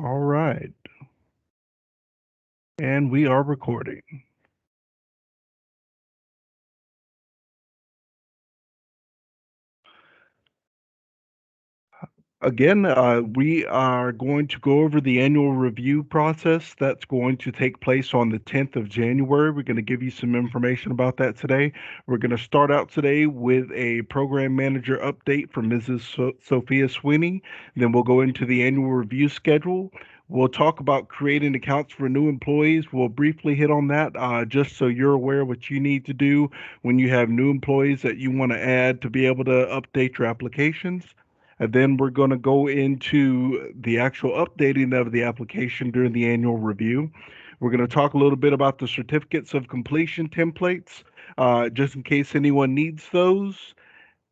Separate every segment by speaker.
Speaker 1: All right. And we are recording. Again, we are going to go over the annual review process that's going to take place on the 10th of January. We're going to give you some information about that today. We're going to start out today with a program manager update from Mrs. Sophia Sweeney. Then we'll go into the annual review schedule. We'll talk about creating accounts for new employees. We'll briefly hit on that just so you're aware what you need to do when you have new employees that you want to add to be able to update your applications. And then we're going to go into the actual updating of the application during the annual review. We're going to talk a little bit about the certificates of completion templates, just in case anyone needs those.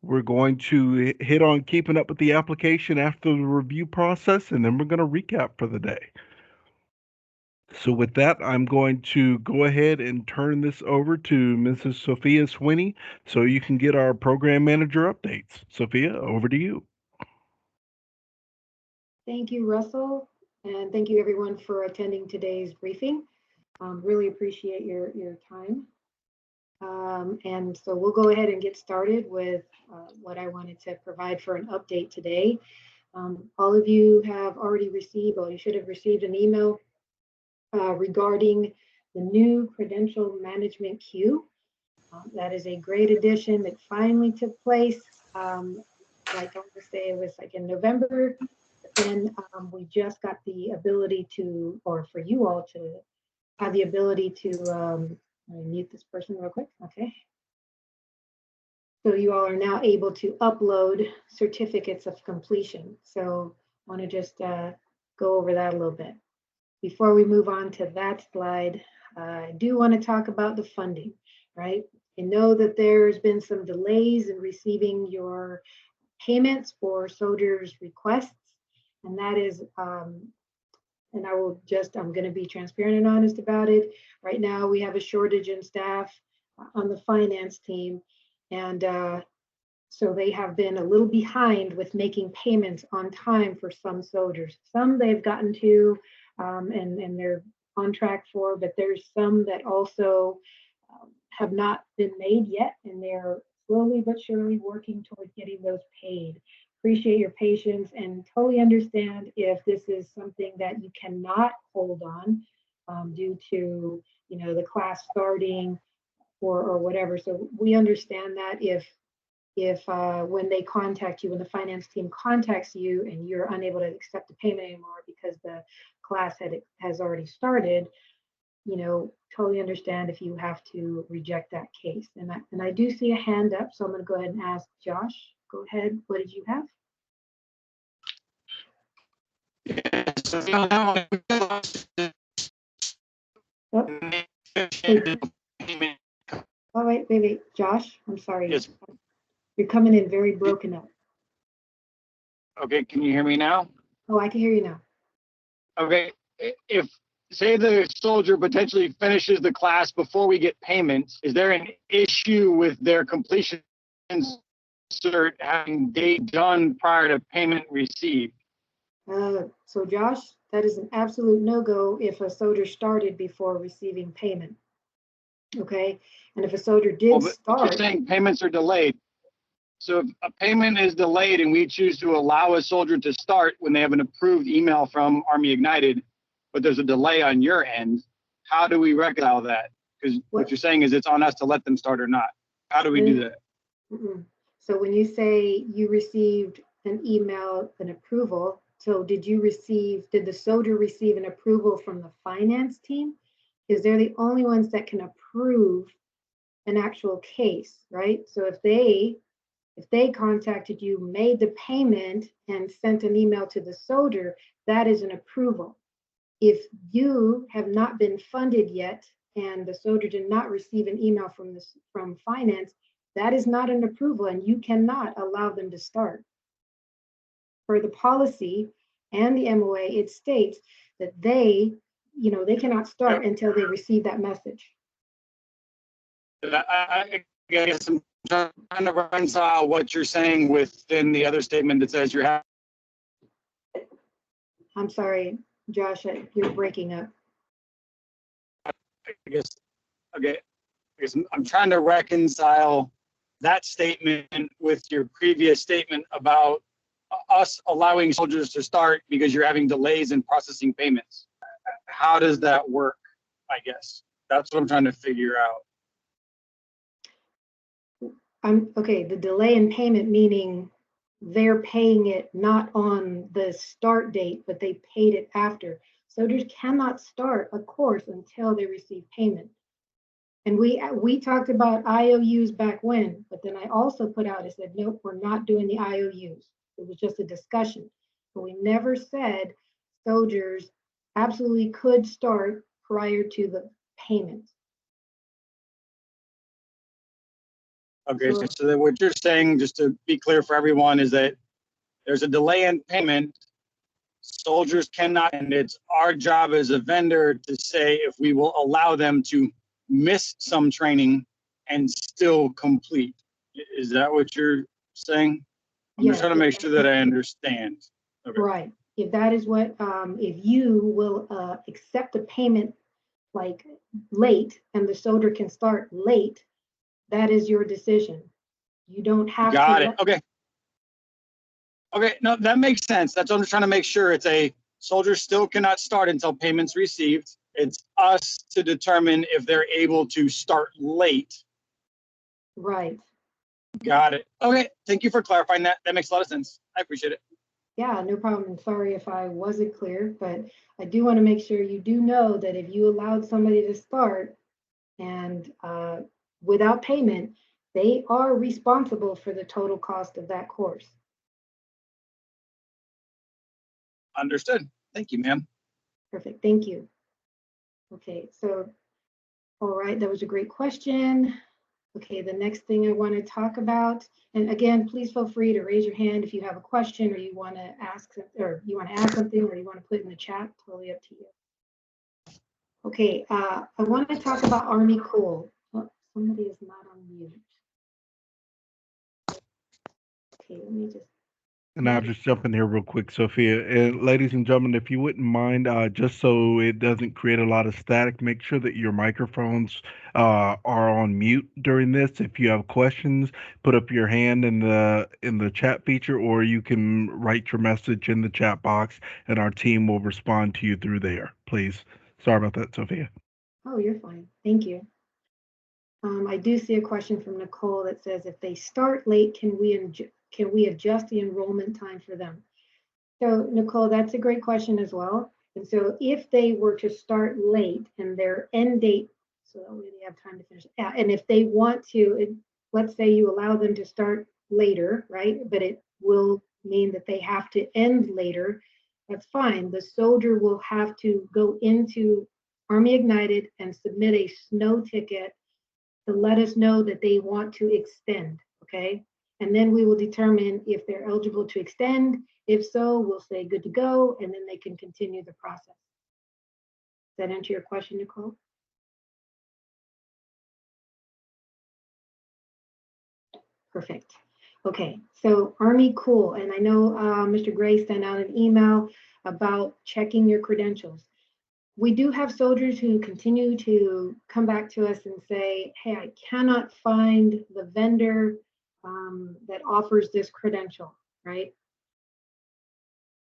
Speaker 1: We're going to hit on keeping up with the application after the review process, and then we're going to recap for the day. So with that, I'm going to go ahead and turn this over to Mrs. Sophia Sweeney so you can get our program manager updates. Sophia, over to you.
Speaker 2: Thank you, Russell, and thank you everyone for attending today's briefing. Really appreciate your time. And so we'll go ahead and get started with what I wanted to provide for an update today. All of you have already received, or you should have received an email regarding the new credential management queue. That is a great addition that finally took place. Like I want to say, it was like in November. Then we just got the ability to, or for you all to have the ability to, let me mute this person real quick, okay. So you all are now able to upload certificates of completion. So I want to just go over that a little bit. Before we move on to that slide, I do want to talk about the funding, right? I know that there's been some delays in receiving your payments for soldiers' requests. And that is, and I'm going to be transparent and honest about it. Right now, we have a shortage in staff on the finance team. And so they have been a little behind with making payments on time for some soldiers. Some they've gotten to and they're on track for, but there's some that also have not been made yet. And they're slowly but surely working towards getting those paid. Appreciate your patience and totally understand if this is something that you cannot hold on due to the class starting or whatever. So we understand that if when they contact you, when the finance team contacts you and you're unable to accept the payment anymore because the class has already started, totally understand if you have to reject that case. And I do see a hand up, so I'm going to go ahead and ask Josh. Go ahead. What did you have? Oh, wait. Josh, I'm sorry.
Speaker 3: Yes.
Speaker 2: You're coming in very broken up.
Speaker 3: Okay, can you hear me now?
Speaker 2: Oh, I can hear you now.
Speaker 3: Okay, if say the soldier potentially finishes the class before we get payments, is there an issue with their completion cert having date done prior to payment received?
Speaker 2: So Josh, that is an absolute no-go if a soldier started before receiving payment. Okay, and if a soldier did start,
Speaker 3: you're saying payments are delayed. So if a payment is delayed and we choose to allow a soldier to start when they have an approved email from Army Ignited, but there's a delay on your end, how do we reconcile that? Because what you're saying is it's on us to let them start or not. How do we do that?
Speaker 2: So when you say you received an email, an approval, so did the soldier receive an approval from the finance team? Because they're the only ones that can approve an actual case, right? So if they contacted you, made the payment and sent an email to the soldier, that is an approval. If you have not been funded yet and the soldier did not receive an email from finance, that is not an approval and you cannot allow them to start. For the policy and the MOA, it states that they cannot start until they receive that message.
Speaker 3: I guess I'm trying to reconcile what you're saying within the other statement that says you're having.
Speaker 2: I'm sorry, Josh, you're breaking up.
Speaker 3: I guess, okay, I guess I'm trying to reconcile that statement with your previous statement about us allowing soldiers to start because you're having delays in processing payments. How does that work? I guess that's what I'm trying to figure out.
Speaker 2: Okay, the delay in payment meaning they're paying it not on the start date, but they paid it after. Soldiers cannot start a course until they receive payment. And we talked about IOUs back when, but then I also put out, I said, nope, we're not doing the IOUs. It was just a discussion. But we never said soldiers absolutely could start prior to the payment.
Speaker 3: Okay, so then what you're saying, just to be clear for everyone, is that there's a delay in payment. Soldiers cannot, and it's our job as a vendor to say if we will allow them to miss some training and still complete. Is that what you're saying? I'm just trying to make sure that I understand.
Speaker 2: Okay. Right. If that is what, if you will accept a payment like late and the soldier can start late, that is your decision. You don't have
Speaker 3: Got it. Okay. Okay, no, that makes sense. That's what I'm just trying to make sure. It's a soldier still cannot start until payment's received. It's us to determine if they're able to start late.
Speaker 2: Right.
Speaker 3: Got it. Okay, thank you for clarifying that. That makes a lot of sense. I appreciate it.
Speaker 2: Yeah, no problem. Sorry if I wasn't clear, but I do want to make sure you do know that if you allowed somebody to start and without payment, they are responsible for the total cost of that course.
Speaker 3: Understood. Thank you, ma'am.
Speaker 2: Perfect. Thank you. Okay, so, all right, that was a great question. Okay, the next thing I want to talk about, and again, please feel free to raise your hand if you have a question or you want to ask, or you want to ask something, or you want to put it in the chat. Totally up to you. Okay, I want to talk about Army Cool. Oh, somebody is not on mute. Okay, let me just.
Speaker 1: And I'll just jump in here real quick, Sophia. And ladies and gentlemen, if you wouldn't mind, just so it doesn't create a lot of static, make sure that your microphones are on mute during this. If you have questions, put up your hand in the chat feature, or you can write your message in the chat box, and our team will respond to you through there. Please. Sorry about that, Sophia.
Speaker 2: Oh, you're fine. Thank you. I do see a question from Nicole that says, if they start late, can we adjust the enrollment time for them? So Nicole, that's a great question as well. And so if they were to start late and their end date, so that way they have time to finish. Yeah, and if they want to, let's say you allow them to start later, right? But it will mean that they have to end later. That's fine. The soldier will have to go into Army Ignited and submit a snow ticket to let us know that they want to extend, okay? And then we will determine if they're eligible to extend. If so, we'll say good to go, and then they can continue the process. Does that answer your question, Nicole? Perfect. Okay, so Army Cool, and I know Mr. Gray sent out an email about checking your credentials. We do have soldiers who continue to come back to us and say, hey, I cannot find the vendor that offers this credential, right?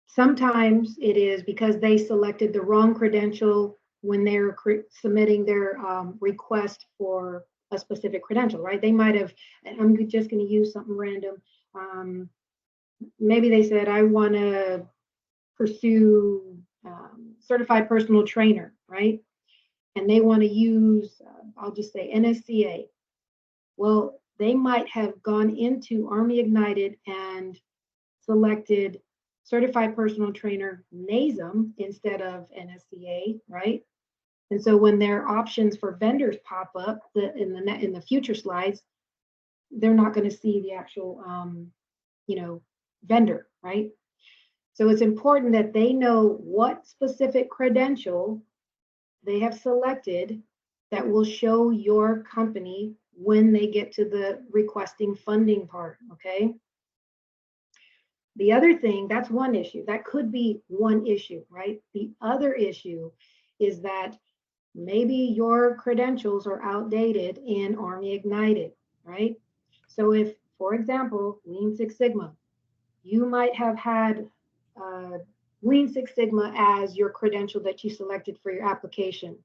Speaker 2: Sometimes it is because they selected the wrong credential when they're submitting their request for a specific credential, right? They might have, and I'm just going to use something random. Maybe they said, I want to pursue certified personal trainer, right? And they want to use, I'll just say NSCA. Well, they might have gone into Army Ignited and selected certified personal trainer NASM instead of NSCA, right? And so when their options for vendors pop up in the future slides, they're not going to see the actual, vendor, right? So it's important that they know what specific credential they have selected that will show your company when they get to the requesting funding part, okay? The other thing, that's one issue. That could be one issue, right? The other issue is that maybe your credentials are outdated in Army Ignited, right? So if, for example, Lean Six Sigma, you might have had Lean Six Sigma as your credential that you selected for your application.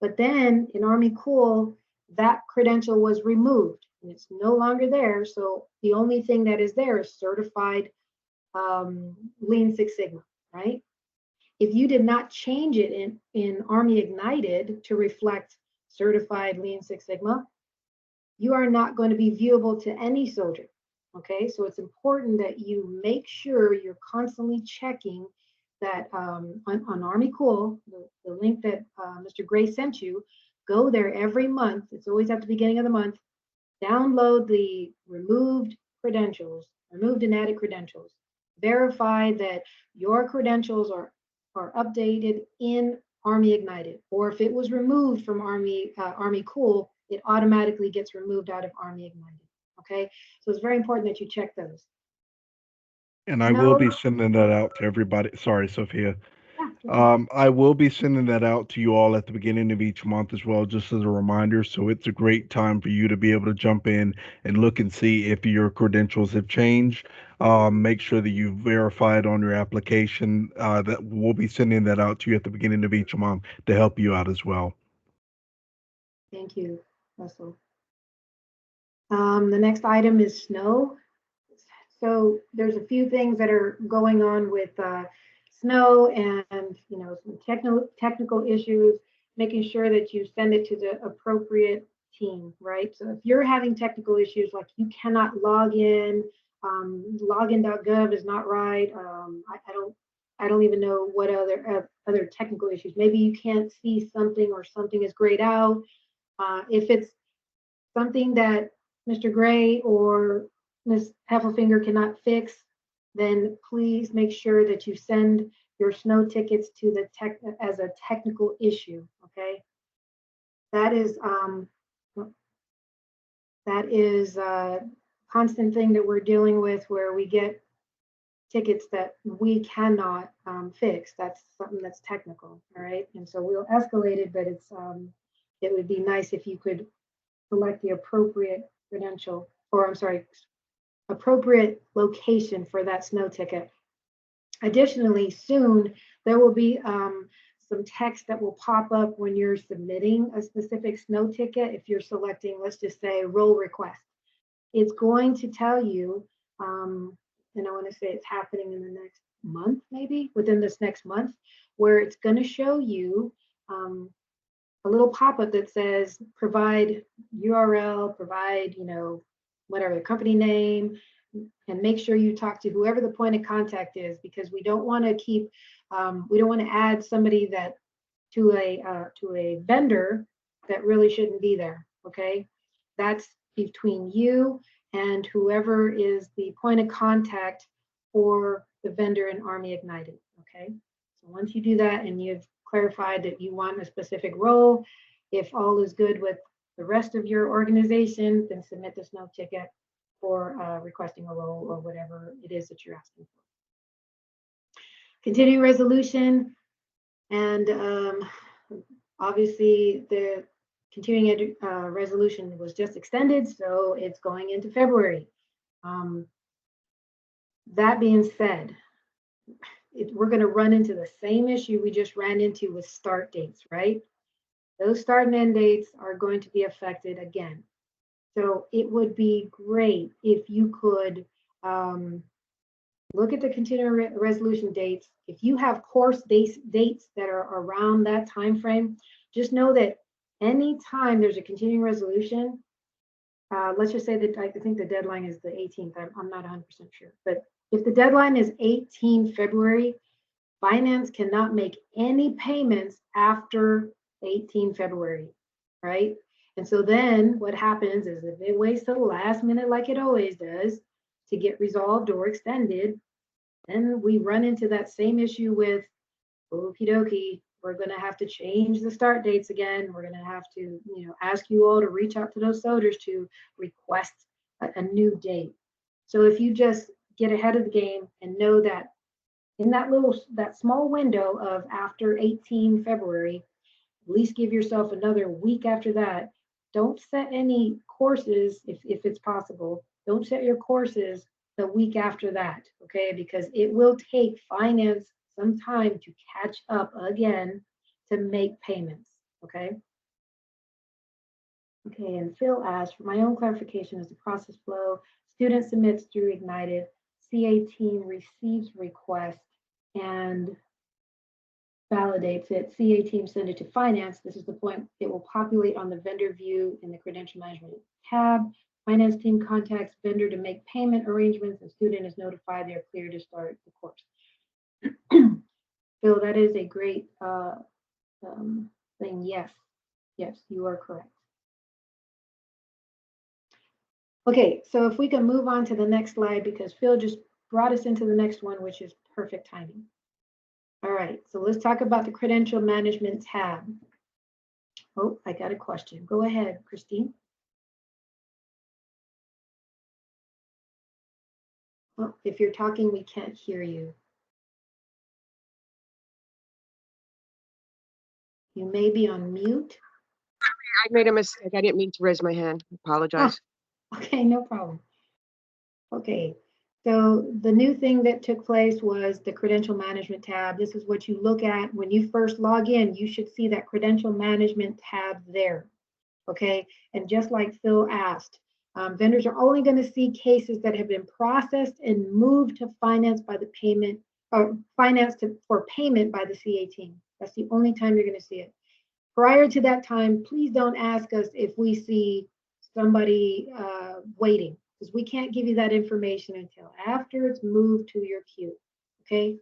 Speaker 2: But then in Army Cool, that credential was removed and it's no longer there. So the only thing that is there is certified Lean Six Sigma, right? If you did not change it in Army Ignited to reflect certified Lean Six Sigma, you are not going to be viewable to any soldier. Okay, so it's important that you make sure you're constantly checking that on Army Cool, the link that Mr. Gray sent you, go there every month. It's always at the beginning of the month. Download the removed credentials, removed and added credentials. Verify that your credentials are updated in Army Ignited, or if it was removed from Army Cool, it automatically gets removed out of Army Ignited. Okay, so it's very important that you check those.
Speaker 1: And I will be sending that out to everybody. Sorry, Sophia.
Speaker 2: Yeah.
Speaker 1: I will be sending that out to you all at the beginning of each month as well, just as a reminder. So it's a great time for you to be able to jump in and look and see if your credentials have changed. Make sure that you verify it on your application. That we'll be sending that out to you at the beginning of each month to help you out as well.
Speaker 2: Thank you, Russell. The next item is snow. So there's a few things that are going on with snow and some technical issues, making sure that you send it to the appropriate team, right? So if you're having technical issues, like you cannot log in, login.gov is not right. I don't even know what other technical issues. Maybe you can't see something or something is grayed out. If it's something that Mr. Gray or Ms. Heffelfinger cannot fix, then please make sure that you send your snow tickets to the as a technical issue. Okay, that is a constant thing that we're dealing with, where we get tickets that we cannot fix. That's something that's technical. All right, and so we'll escalate it, but it would be nice if you could select the appropriate credential, or I'm sorry, appropriate location for that snow ticket. Additionally, soon there will be some text that will pop up when you're submitting a specific snow ticket. If you're selecting, let's just say, roll request, it's going to tell you, and I want to say it's happening in the next month, maybe within this next month, where it's going to show you a little pop-up that says provide URL, provide, whatever the company name, and make sure you talk to whoever the point of contact is, because we don't want to we don't want to add somebody that to a vendor that really shouldn't be there. Okay, that's between you and whoever is the point of contact for the vendor in Army Ignited. Okay, so once you do that and you've clarified that you want a specific role, if all is good with the rest of your organization, then submit the snow ticket for requesting a role or whatever it is that you're asking for. Continuing resolution, and obviously the continuing resolution was just extended, so it's going into February. That being said, we're going to run into the same issue we just ran into with start dates, right? Those start and end dates are going to be affected again. So it would be great if you could look at the continuing resolution dates. If you have course dates that are around that time frame, just know that anytime there's a continuing resolution, let's just say that I think the deadline is the 18th. I'm not 100% sure, but if the deadline is 18 February, finance cannot make any payments after 18 February, right? And so then what happens is, if it waits till the last minute, like it always does, to get resolved or extended, then we run into that same issue with, okie dokie, we're going to have to change the start dates again. We're going to have to, ask you all to reach out to those soldiers to request a new date. So if you just get ahead of the game and know that in that small window of after 18 February, at least give yourself another week after that. Don't set any courses if it's possible. Don't set your courses the week after that, okay? Because it will take finance some time to catch up again to make payments, okay? Okay, and Phil asked, for my own clarification, as the process flow, student submits through Ignited, CA team receives request and validates it, CA team send it to finance. This is the point. It will populate on the vendor view in the credential management tab. Finance team contacts vendor to make payment arrangements, and student is notified they're clear to start the course. Phil, that is a great thing. Yes, you are correct. Okay, so if we can move on to the next slide, because Phil just brought us into the next one, which is perfect timing. All right, so let's talk about the credential management tab. Oh, I got a question. Go ahead, Christine. Oh, if you're talking, we can't hear you. You may be on mute.
Speaker 4: I made a mistake. I didn't mean to raise my hand. Apologize.
Speaker 2: Oh, okay, no problem. Okay, so the new thing that took place was the credential management tab. This is what you look at when you first log in. You should see that credential management tab there. Okay, and just like Phil asked, vendors are only going to see cases that have been processed and moved to finance by the payment, or for payment by the CA team. That's the only time you're going to see it. Prior to that time, please don't ask us if we see somebody waiting, because we can't give you that information until after it's moved to your queue. Okay.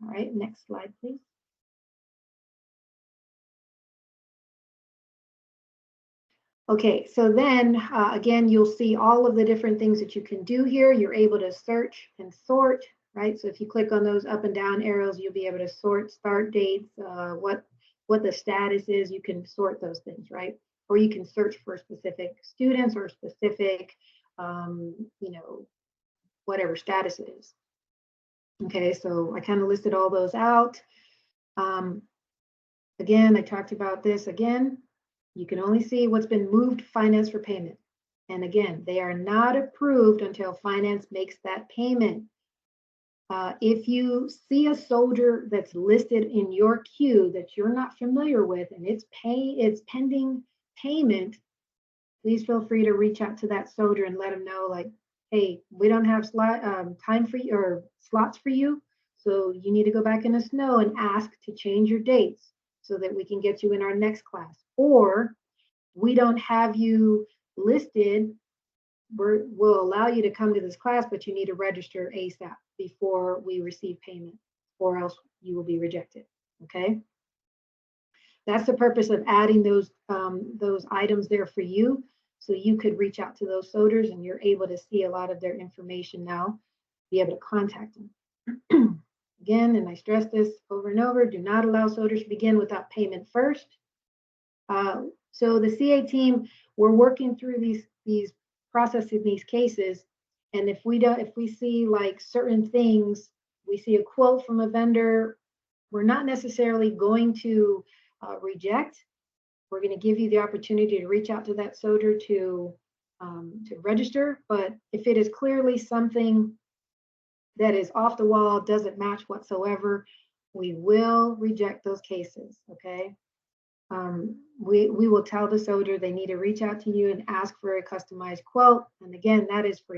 Speaker 2: All right, next slide, please. Okay, so then again, you'll see all of the different things that you can do here. You're able to search and sort, right? So if you click on those up and down arrows, you'll be able to sort start dates, what the status is. You can sort those things, right? Or you can search for specific students or specific, whatever status it is. Okay, so I kind of listed all those out. Again, I talked about this again. You can only see what's been moved to finance for payment. And again, they are not approved until finance makes that payment. If you see a soldier that's listed in your queue that you're not familiar with and it's pending payment, please feel free to reach out to that soldier and let them know, like, hey, we don't have time for you or slots for you. So you need to go back in the snow and ask to change your dates so that we can get you in our next class. Or we don't have you listed, we'll allow you to come to this class, but you need to register ASAP before we receive payment, or else you will be rejected, okay? That's the purpose of adding those items there for you, so you could reach out to those soldiers and you're able to see a lot of their information now, be able to contact them. Again, and I stress this over and over, do not allow soldiers to begin without payment first. So the CA team, we're working through these processing these cases, and if we see like certain things, we see a quote from a vendor, we're not necessarily going to reject. We're going to give you the opportunity to reach out to that soldier to register. But if it is clearly something that is off the wall, doesn't match whatsoever, we will reject those cases. Okay. We will tell the soldier they need to reach out to you and ask for a customized quote. And again, that is for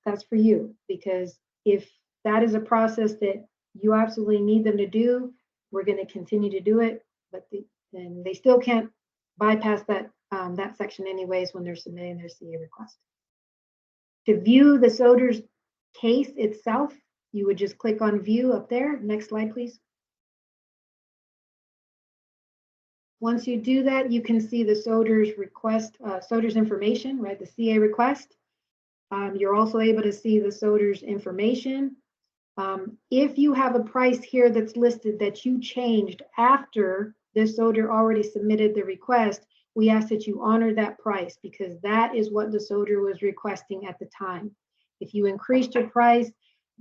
Speaker 2: that's for you, because if that is a process that you absolutely need them to do, we're going to continue to do it, but then they still can't bypass that section anyways when they're submitting their CA request. To view the soldier's case itself, you would just click on view up there. Next slide, please. Once you do that, you can see the soldier's request, soldier's information, right? The CA request. You're also able to see the soldier's information. If you have a price here that's listed that you changed after the soldier already submitted the request, we ask that you honor that price, because that is what the soldier was requesting at the time. If you increased your price,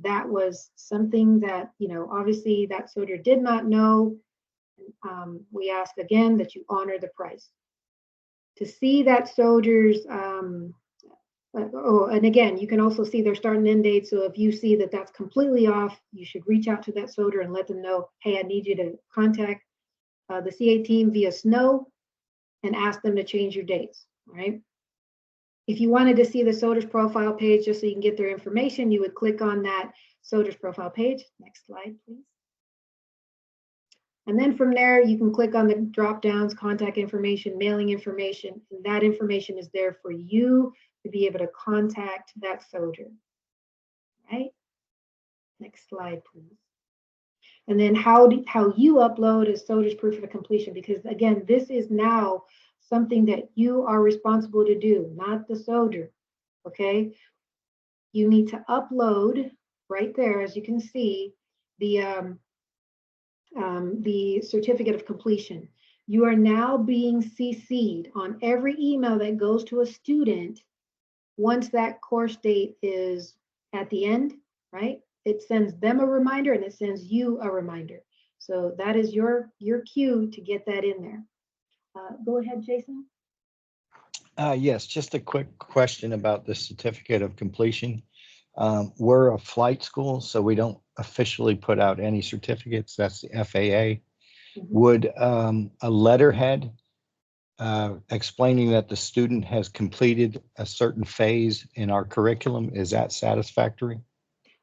Speaker 2: that was something that, obviously that soldier did not know. We ask again that you honor the price. To see that soldier's, and again, you can also see their start and end date. So if you see that that's completely off, you should reach out to that soldier and let them know, hey, I need you to contact the CA team via SNO and ask them to change your dates, right? If you wanted to see the soldier's profile page, just so you can get their information, you would click on that soldier's profile page. Next slide, please. And then from there, you can click on the drop downs, contact information, mailing information, and that information is there for you to be able to contact that soldier, right? Next slide, please. And then how you upload a soldier's proof of completion, because again, this is now something that you are responsible to do, not the soldier, okay? You need to upload right there, as you can see, the certificate of completion. You are now being CC'd on every email that goes to a student once that course date is at the end, right? It sends them a reminder and it sends you a reminder. So that is your cue to get that in there. Go ahead, Jason.
Speaker 5: Yes, just a quick question about the certificate of completion. We're a flight school, so we don't officially put out any certificates. That's the FAA. Would a letterhead explaining that the student has completed a certain phase in our curriculum, is that satisfactory?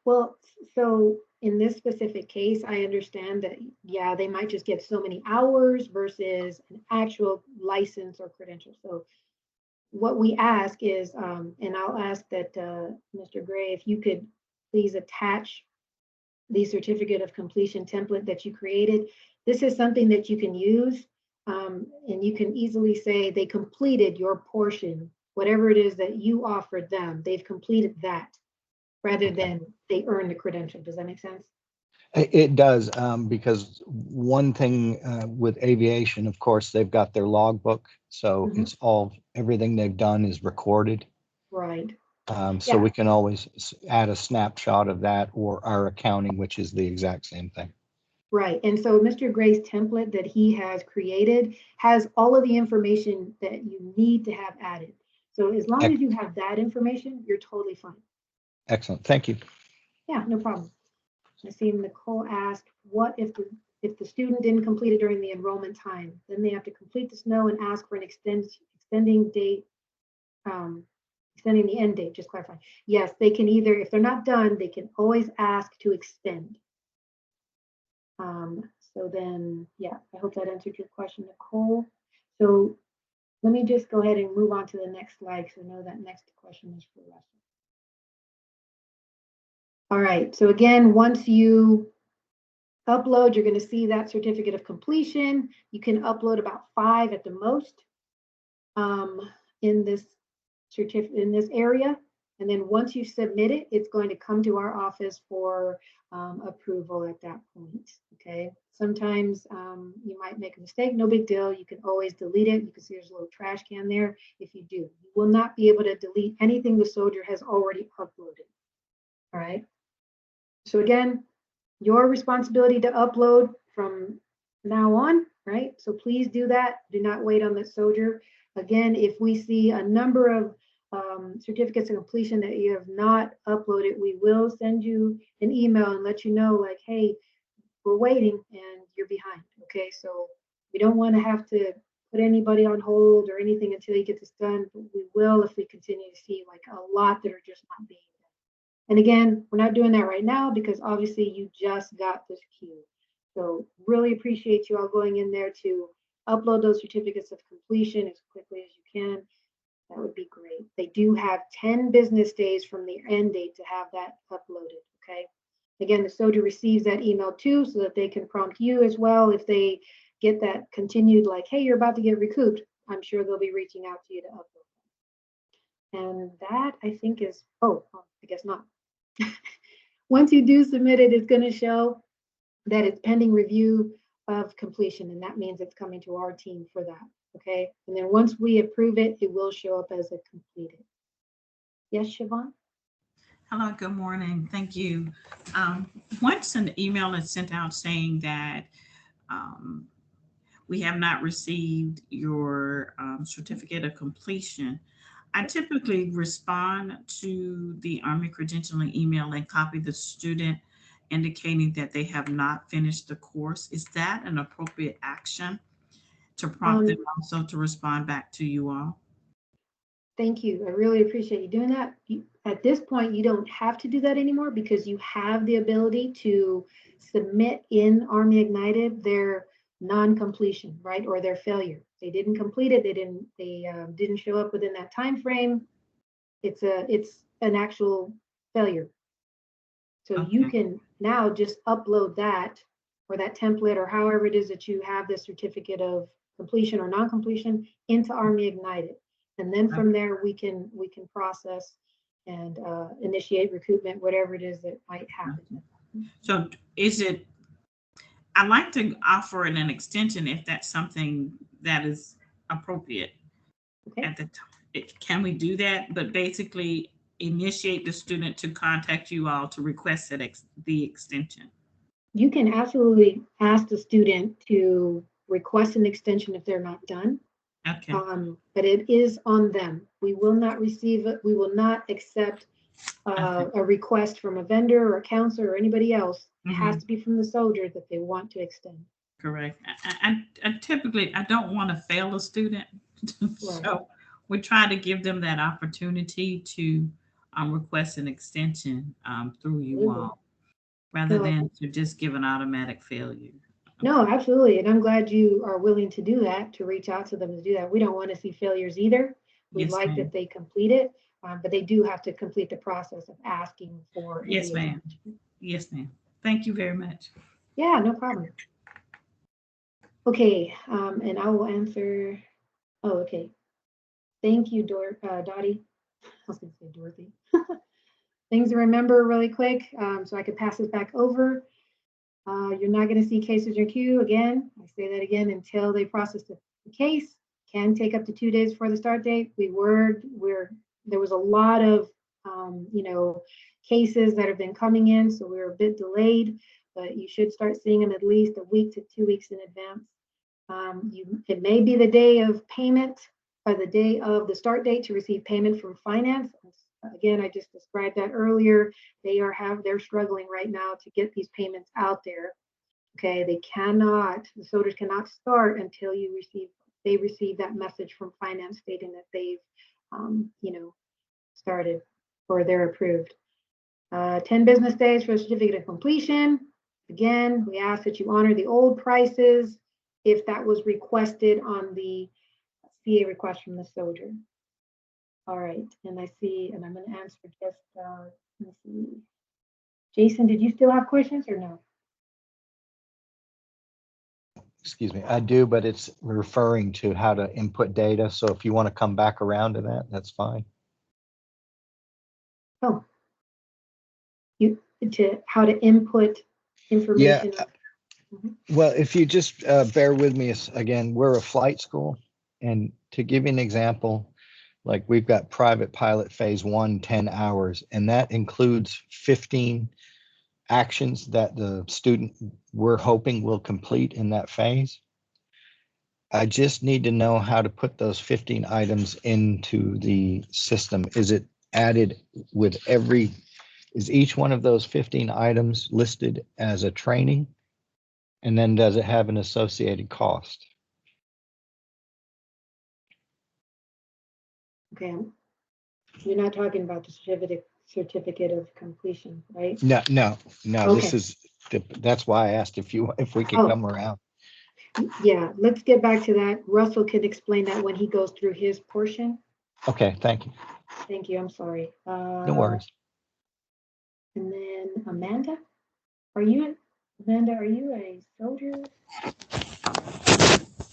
Speaker 2: Well, so in this specific case, I understand that, yeah, they might just get so many hours versus an actual license or credential. So what we ask is, and I'll ask that Mr. Gray, if you could please attach the certificate of completion template that you created. This is something that you can use, and you can easily say they completed your portion, whatever it is that you offered them, they've completed that, rather than they earned the credential. Does that make sense?
Speaker 5: It does, because one thing with aviation, of course, they've got their logbook, so it's everything they've done is recorded.
Speaker 2: Right.
Speaker 5: So we can always add a snapshot of that, or our accounting, which is the exact same thing.
Speaker 2: Right. And so Mr. Gray's template that he has created has all of the information that you need to have added. So as long as you have that information, you're totally fine.
Speaker 5: Excellent. Thank you.
Speaker 2: Yeah, no problem. I see Nicole asked, what if the student didn't complete it during the enrollment time? Then they have to complete the SNO and ask for an extending date, extending the end date, just clarifying. Yes, they can either, if they're not done, they can always ask to extend. So then, yeah, I hope that answered your question, Nicole. So let me just go ahead and move on to the next slide, because I know that next question is for Russell. All right, so again, once you upload, you're going to see that certificate of completion. You can upload about 5 at the most in this area. And then once you submit it, it's going to come to our office for approval at that point. Okay. Sometimes you might make a mistake. No big deal. You can always delete it. You can see there's a little trash can there. If you do, you will not be able to delete anything the soldier has already uploaded. All right. So again, your responsibility to upload from now on, right? So please do that. Do not wait on the soldier. Again, if we see a number of certificates of completion that you have not uploaded, we will send you an email and let you know, like, hey, we're waiting and you're behind. Okay, so we don't want to have to put anybody on hold or anything until you get this done, but we will if we continue to see like a lot that are just not being done. And again, we're not doing that right now because obviously you just got this queue. So really appreciate you all going in there to upload those certificates of completion as quickly as you can. That would be great. They do have 10 business days from the end date to have that uploaded, okay? Again, the soldier receives that email too, so that they can prompt you as well if they get that continued, like, hey, you're about to get recouped. I'm sure they'll be reaching out to you to upload. And that, I think, is, oh, I guess not. Once you do submit it, it's going to show that it's pending review of completion, and that means it's coming to our team for that. Okay, and then once we approve it, it will show up as a completed. Yes, Siobhan?
Speaker 6: Hello, good morning. Thank you. Once an email is sent out saying that um, we have not received your certificate of completion, I typically respond to the Army credentialing email and copy the student indicating that they have not finished the course. Is that an appropriate action to prompt them also to respond back to you all?
Speaker 2: Thank you. I really appreciate you doing that. At this point, you don't have to do that anymore because you have the ability to submit in Army Ignited their non-completion, right, or their failure. They didn't complete it. They didn't show up within that time frame. It's an actual failure. So you
Speaker 6: Okay.
Speaker 2: can now just upload that or that template or however it is that you have the certificate of completion or non-completion into Army Ignited. And then from there, we can process and initiate recoupment, whatever it is that might happen.
Speaker 6: So is it, I like to offer an extension if that's something that is appropriate
Speaker 2: Okay.
Speaker 6: at the time. Can we do that? But basically initiate the student to contact you all to request the extension.
Speaker 2: You can absolutely ask the student to request an extension if they're not done.
Speaker 6: Okay.
Speaker 2: But it is on them. We will not receive it. We will not accept
Speaker 6: Okay.
Speaker 2: a request from a vendor or a counselor or anybody else. It has
Speaker 6: Mhm.
Speaker 2: to be from the soldier that they want to extend.
Speaker 6: Correct. I typically, I don't want to fail a student. So we try to give them that opportunity to request an extension through you
Speaker 2: Absolutely.
Speaker 6: all, rather
Speaker 2: No,
Speaker 6: than to just give an automatic failure.
Speaker 2: no, absolutely. And I'm glad you are willing to do that, to reach out to them to do that. We don't want to see failures either. We'd
Speaker 6: Yes,
Speaker 2: like
Speaker 6: ma'am.
Speaker 2: that they complete it, but they do have to complete the process of asking for
Speaker 6: Yes,
Speaker 2: the
Speaker 6: ma'am.
Speaker 2: extension.
Speaker 6: Yes, ma'am. Thank you very much.
Speaker 2: Yeah, no problem. Okay, and I will answer. Oh, okay. Thank you, Dottie. I was going to say Dorothy. Things to remember really quick, so I could pass this back over. You're not going to see cases in queue again. I say that again until they process the case. Can take up to 2 days before the start date. There was a lot of cases that have been coming in, so we're a bit delayed, but you should start seeing them at least a week to 2 weeks in advance. It may be the day of payment or the day of the start date to receive payment from finance. Again, I just described that earlier. They're struggling right now to get these payments out there. Okay, the soldiers cannot start until they receive that message from finance stating that they've started or they're approved. 10 business days for a certificate of completion. Again, we ask that you honor the old prices if that was requested on the CA request from the soldier. All right, and I see, and I'm going to answer just, let's see. Jason, did you still have questions or no?
Speaker 5: Excuse me, I do, but it's referring to how to input data. So if you want to come back around to that, that's fine.
Speaker 2: Oh, how to input information.
Speaker 5: Yeah. Well, if you just bear with me again, we're a flight school. And to give you an example, like we've got private pilot phase 1, 10 hours, and that includes 15 actions that the student we're hoping will complete in that phase. I just need to know how to put those 15 items into the system. Is it added with is each one of those 15 items listed as a training? And then does it have an associated cost?
Speaker 2: Okay, you're not talking about the certificate of completion, right?
Speaker 5: No.
Speaker 2: Okay.
Speaker 5: That's why I asked if we could come around.
Speaker 2: Yeah, let's get back to that. Russell can explain that when he goes through his portion.
Speaker 5: Okay, thank you.
Speaker 2: Thank you. I'm sorry.
Speaker 5: No worries.
Speaker 2: And then Amanda, are you a soldier?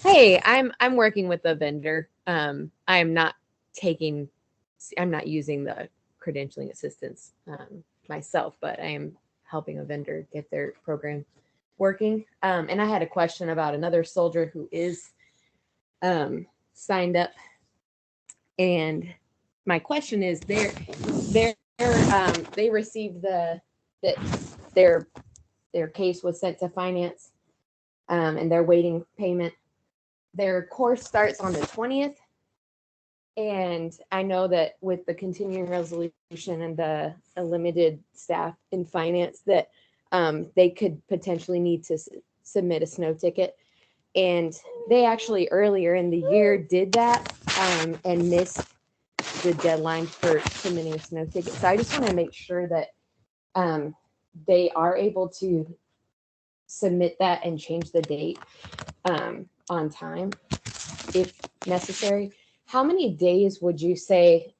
Speaker 7: Hey, I'm working with a vendor. I'm not using the credentialing assistance myself, but I am helping a vendor get their program working. And I had a question about another soldier who is signed up. And my question is, their they received that their case was sent to finance, and they're waiting payment. Their course starts on the 20th. And I know that with the continuing resolution and the limited staff in finance that they could potentially need to submit a snow ticket. And they actually earlier in the year did that and missed the deadline for submitting a snow ticket. So I just want to make sure that they are able to submit that and change the date on time if necessary. How many days would you say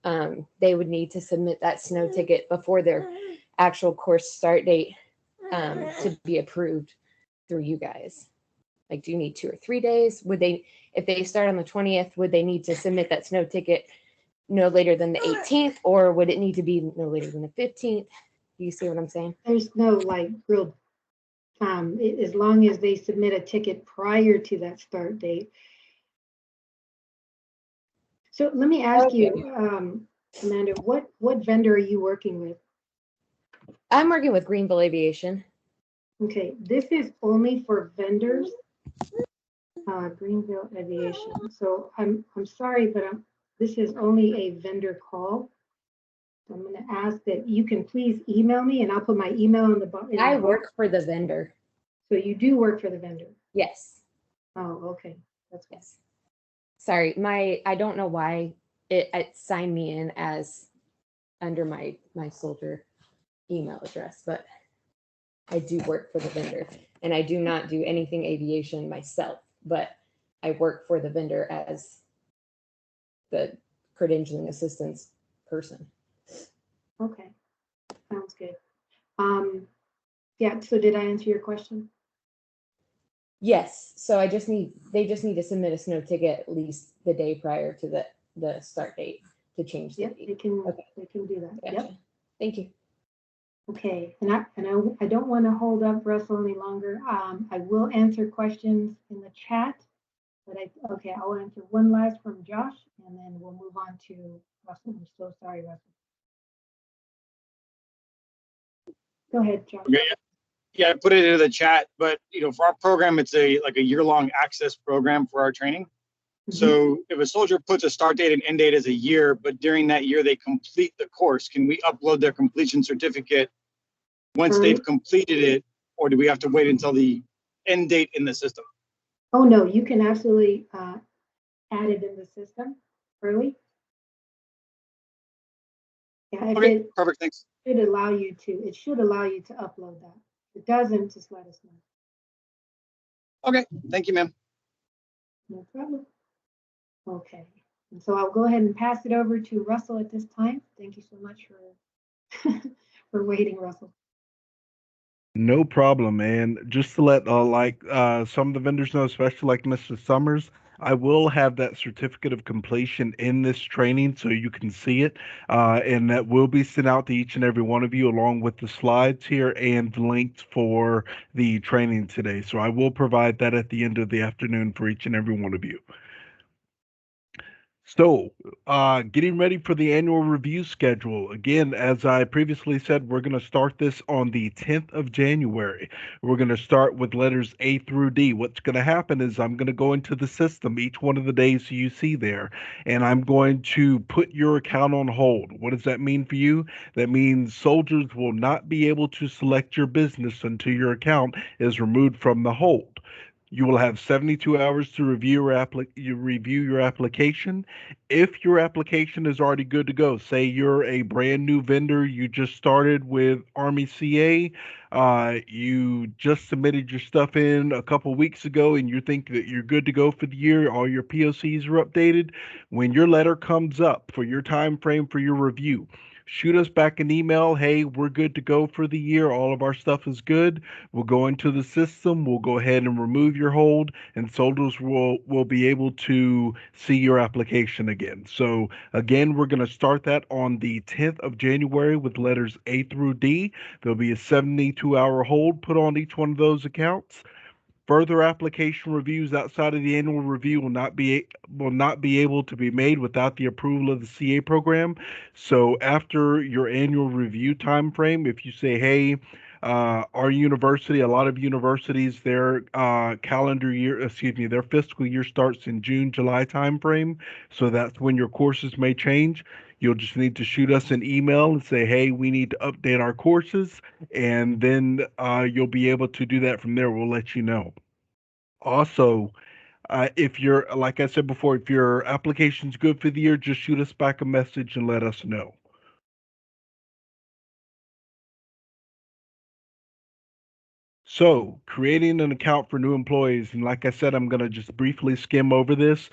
Speaker 7: they would need to submit that snow ticket before their actual course start date to be approved through you guys? Like, do you need 2 or 3 days? Would they, if they start on the 20th, would they need to submit that snow ticket no later than the 18th, or would it need to be no later than the 15th? Do you see what I'm saying?
Speaker 2: There's no like real time, as long as they submit a ticket prior to that start date. So let me ask you, Amanda, what vendor are you working with?
Speaker 7: I'm working with Greenville Aviation.
Speaker 2: Okay, this is only for vendors, Greenville Aviation. So I'm sorry, but this is only a vendor call. I'm going to ask that you can please email me, and I'll put my email in the box.
Speaker 7: I work for the vendor.
Speaker 2: So you do work for the vendor?
Speaker 7: Yes.
Speaker 2: Oh, okay. That's good.
Speaker 7: Yes. Sorry, I don't know why it signed me in as under my soldier email address, but I do work for the vendor, and I do not do anything aviation myself, but I work for the vendor as the credentialing assistance person.
Speaker 2: Okay, sounds good. Yeah, so did I answer your question?
Speaker 7: Yes, so they just need to submit a snow ticket at least the day prior to the start date to change the
Speaker 2: Yep,
Speaker 7: date.
Speaker 2: they can do that.
Speaker 7: Gotcha.
Speaker 2: Yep.
Speaker 7: Thank you.
Speaker 2: Okay, and I don't want to hold up Russell any longer. I will answer questions in the chat, but I'll answer one last from Josh, and then we'll move on to Russell. I'm so sorry, Russell. Go ahead, Josh.
Speaker 3: Okay. Yeah, I put it into the chat, but for our program, it's a year-long access program for our training. So if a soldier puts a start date and end date as a year, but during that year they complete the course, can we upload their completion certificate once they've completed it, or do we have to wait until the end date in the system?
Speaker 2: Oh, no, you can absolutely add it in the system early. Yeah, if
Speaker 3: Okay, perfect, thanks.
Speaker 2: It should allow you to upload that. If it doesn't, just let us know.
Speaker 3: Okay, thank you, ma'am.
Speaker 2: No problem. Okay, and so I'll go ahead and pass it over to Russell at this time. Thank you so much for for waiting, Russell.
Speaker 1: No problem. And just to let some of the vendors know, especially like Mr. Summers, I will have that certificate of completion in this training so you can see it. And that will be sent out to each and every one of you along with the slides here and the links for the training today. So I will provide that at the end of the afternoon for each and every one of you. So, getting ready for the annual review schedule. Again, as I previously said, we're going to start this on the 10th of January. We're going to start with letters A through D. What's going to happen is I'm going to go into the system each one of the days you see there, and I'm going to put your account on hold. What does that mean for you? That means soldiers will not be able to select your business until your account is removed from the hold. You will have 72 hours to review your application. If your application is already good to go, say you're a brand new vendor, you just started with Army CA, you just submitted your stuff in a couple weeks ago, and you think that you're good to go for the year, all your POCs are updated. When your letter comes up for your time frame for your review, shoot us back an email. Hey, we're good to go for the year. All of our stuff is good. We'll go into the system. We'll go ahead and remove your hold, and soldiers will be able to see your application again. So again, we're going to start that on the 10th of January with letters A through D. There'll be a 72-hour hold put on each one of those accounts. Further application reviews outside of the annual review will not be able to be made without the approval of the CA program. So after your annual review time frame, if you say, hey, our university, a lot of universities, their their fiscal year starts in June, July timeframe. So that's when your courses may change. You'll just need to shoot us an email and say, hey, we need to update our courses. And then you'll be able to do that from there. We'll let you know. Also, if you're, like I said before, if your application's good for the year, just shoot us back a message and let us know. So, creating an account for new employees, and like I said, I'm going to just briefly skim over this,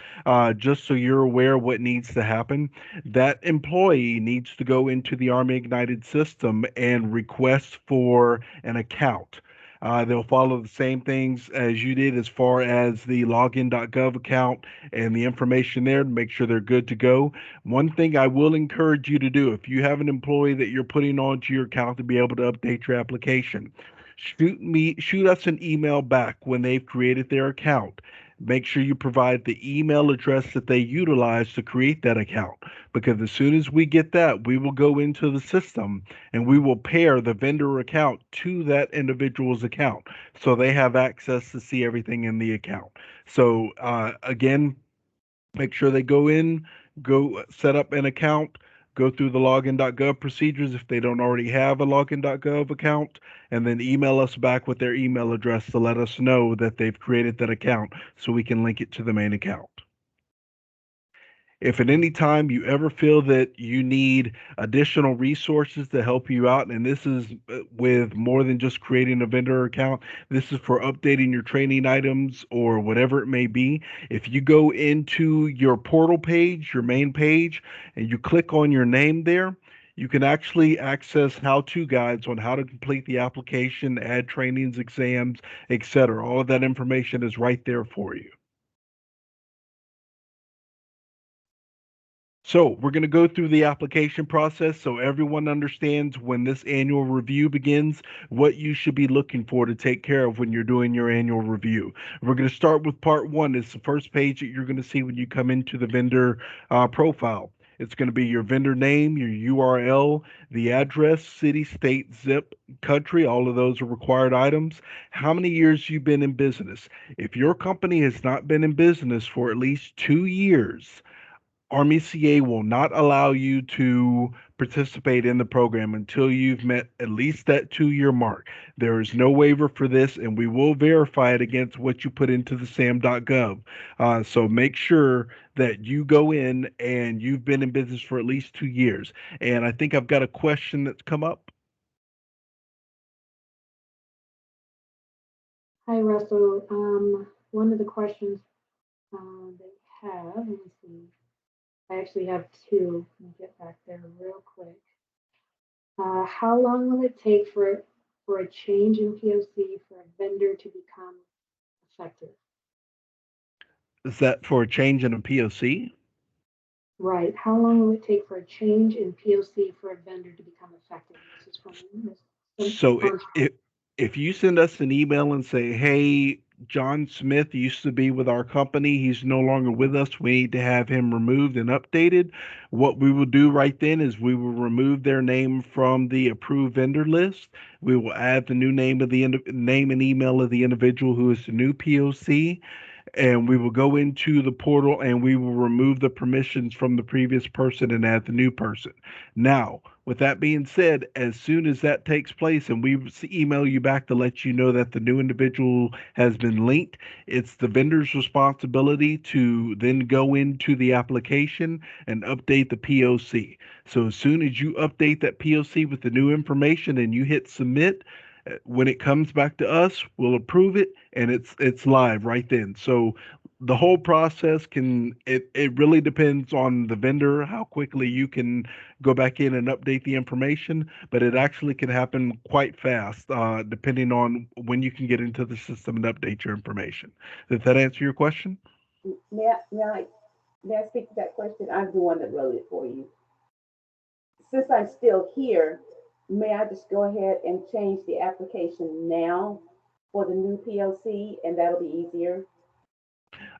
Speaker 1: just so you're aware what needs to happen. That employee needs to go into the Army Ignited system and request for an account. They'll follow the same things as you did as far as the login.gov account and the information there to make sure they're good to go. One thing I will encourage you to do, if you have an employee that you're putting onto your account to be able to update your application, shoot us an email back when they've created their account. Make sure you provide the email address that they utilize to create that account, because as soon as we get that, we will go into the system and we will pair the vendor account to that individual's account so they have access to see everything in the account. So again, make sure they go set up an account, go through the login.gov procedures if they don't already have a login.gov account, and then email us back with their email address to let us know that they've created that account so we can link it to the main account. If at any time you ever feel that you need additional resources to help you out, and this is with more than just creating a vendor account, this is for updating your training items or whatever it may be. If you go into your portal page, your main page, and you click on your name there, you can actually access how-to guides on how to complete the application, add trainings, exams, etc. All of that information is right there for you. So we're going to go through the application process so everyone understands when this annual review begins, what you should be looking for to take care of when you're doing your annual review. We're going to start with part one. It's the first page that you're going to see when you come into the vendor profile. It's going to be your vendor name, your URL, the address, city, state, zip, country. All of those are required items. How many years you've been in business. If your company has not been in business for at least 2 years, Army CA will not allow you to participate in the program until you've met at least that 2-year mark. There is no waiver for this, and we will verify it against what you put into the SAM.gov. So make sure that you go in and you've been in business for at least 2 years. And I think I've got a question that's come up.
Speaker 2: Hi, Russell. One of the questions they have, let me see. I actually have two. Let me get back there real quick. How long will it take for a change in POC for a vendor to become effective?
Speaker 1: Is that for a change in a POC?
Speaker 2: Right. How long will it take for a change in POC for a vendor to become effective? This is from Ms.
Speaker 1: So
Speaker 2: Armstrong.
Speaker 1: if you send us an email and say, hey, John Smith used to be with our company, he's no longer with us, we need to have him removed and updated, what we will do right then is we will remove their name from the approved vendor list. We will add the new name of the name and email of the individual who is the new POC, and we will go into the portal and we will remove the permissions from the previous person and add the new person. Now, with that being said, as soon as that takes place and we email you back to let you know that the new individual has been linked, it's the vendor's responsibility to then go into the application and update the POC. So as soon as you update that POC with the new information and you hit submit, when it comes back to us, we'll approve it and it's live right then. So the whole process it really depends on the vendor how quickly you can go back in and update the information, but it actually can happen quite fast depending on when you can get into the system and update your information. Did that answer your question?
Speaker 8: May I speak to that question? I'm the one that wrote it for you. Since I'm still here, may I just go ahead and change the application now for the new POC, and that'll be easier?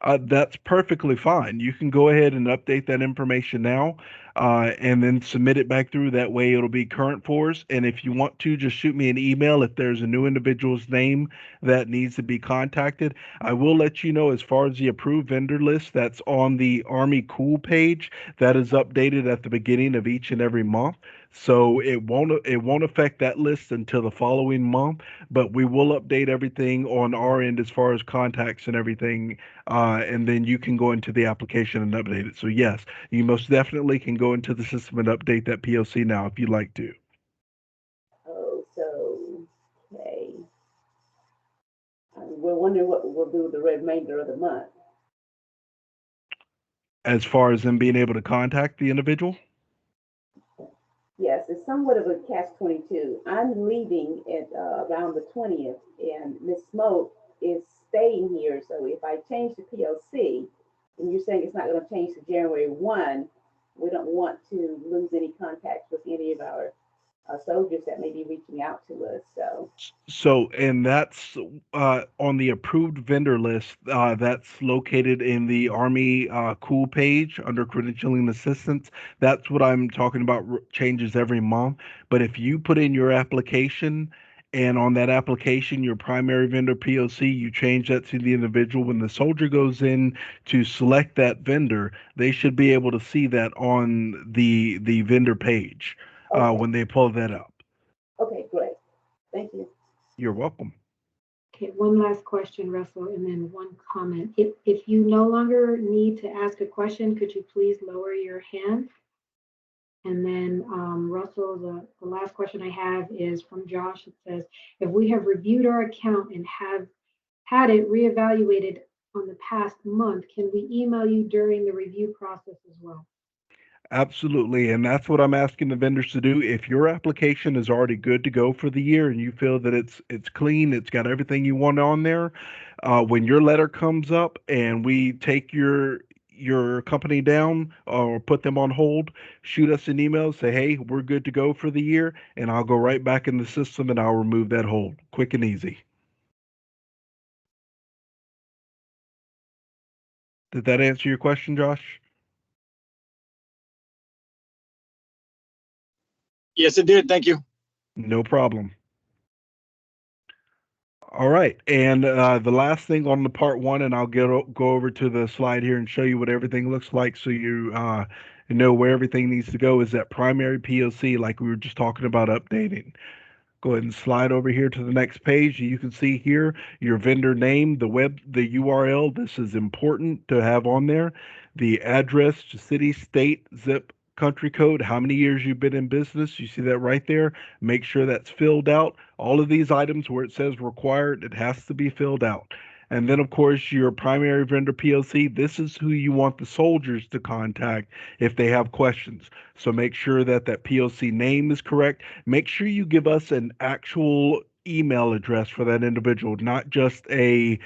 Speaker 1: That's perfectly fine. You can go ahead and update that information now, and then submit it back through. That way it'll be current for us. And if you want to, just shoot me an email if there's a new individual's name that needs to be contacted. I will let you know as far as the approved vendor list that's on the Army Cool page, that is updated at the beginning of each and every month. So it won't affect that list until the following month, but we will update everything on our end as far as contacts and everything, and then you can go into the application and update it. So yes, you most definitely can go into the system and update that POC now if you'd like to.
Speaker 8: Oh, so, okay. We're wondering what we'll do the remainder of the month.
Speaker 1: As far as them being able to contact the individual,
Speaker 8: Yes, it's somewhat of a catch-22. I'm leaving at around the 20th, and Miss Smoke is staying here. So if I change the POC, and you're saying it's not going to change to January 1, we don't want to lose any contact with any of our soldiers that may be reaching out to us.
Speaker 1: and that's on the approved vendor list, that's located in the Army Cool page under credentialing assistance. That's what I'm talking about, changes every month. But if you put in your application, and on that application, your primary vendor POC, you change that to the individual. When the soldier goes in to select that vendor, they should be able to see that on the vendor page
Speaker 8: Okay,
Speaker 1: when they pull that up.
Speaker 8: okay, great. Thank you.
Speaker 1: You're welcome.
Speaker 2: Okay, one last question, Russell, and then one comment. If you no longer need to ask a question, could you please lower your hand? And then Russell, the last question I have is from Josh. It says, if we have reviewed our account and have had it reevaluated on the past month, can we email you during the review process as well?
Speaker 1: Absolutely. And that's what I'm asking the vendors to do. If your application is already good to go for the year and you feel that it's clean, it's got everything you want on there, when your letter comes up and we take your company down or put them on hold, shoot us an email, say, hey, we're good to go for the year, and I'll go right back in the system and I'll remove that hold. Quick and easy. Did that answer your question, Josh?
Speaker 3: Yes, it did. Thank you.
Speaker 1: No problem. All right, and the last thing on the part one, and I'll go over to the slide here and show you what everything looks like, so you know where everything needs to go. Is that primary POC, like we were just talking about updating? Go ahead and slide over here to the next page. You can see here your vendor name, the URL. This is important to have on there. The address, city, state, zip, country code, how many years you've been in business. You see that right there. Make sure that's filled out. All of these items where it says required, it has to be filled out. And then, of course, your primary vendor POC, this is who you want the soldiers to contact if they have questions. So make sure that that POC name is correct. Make sure you give us an actual email address for that individual, not just a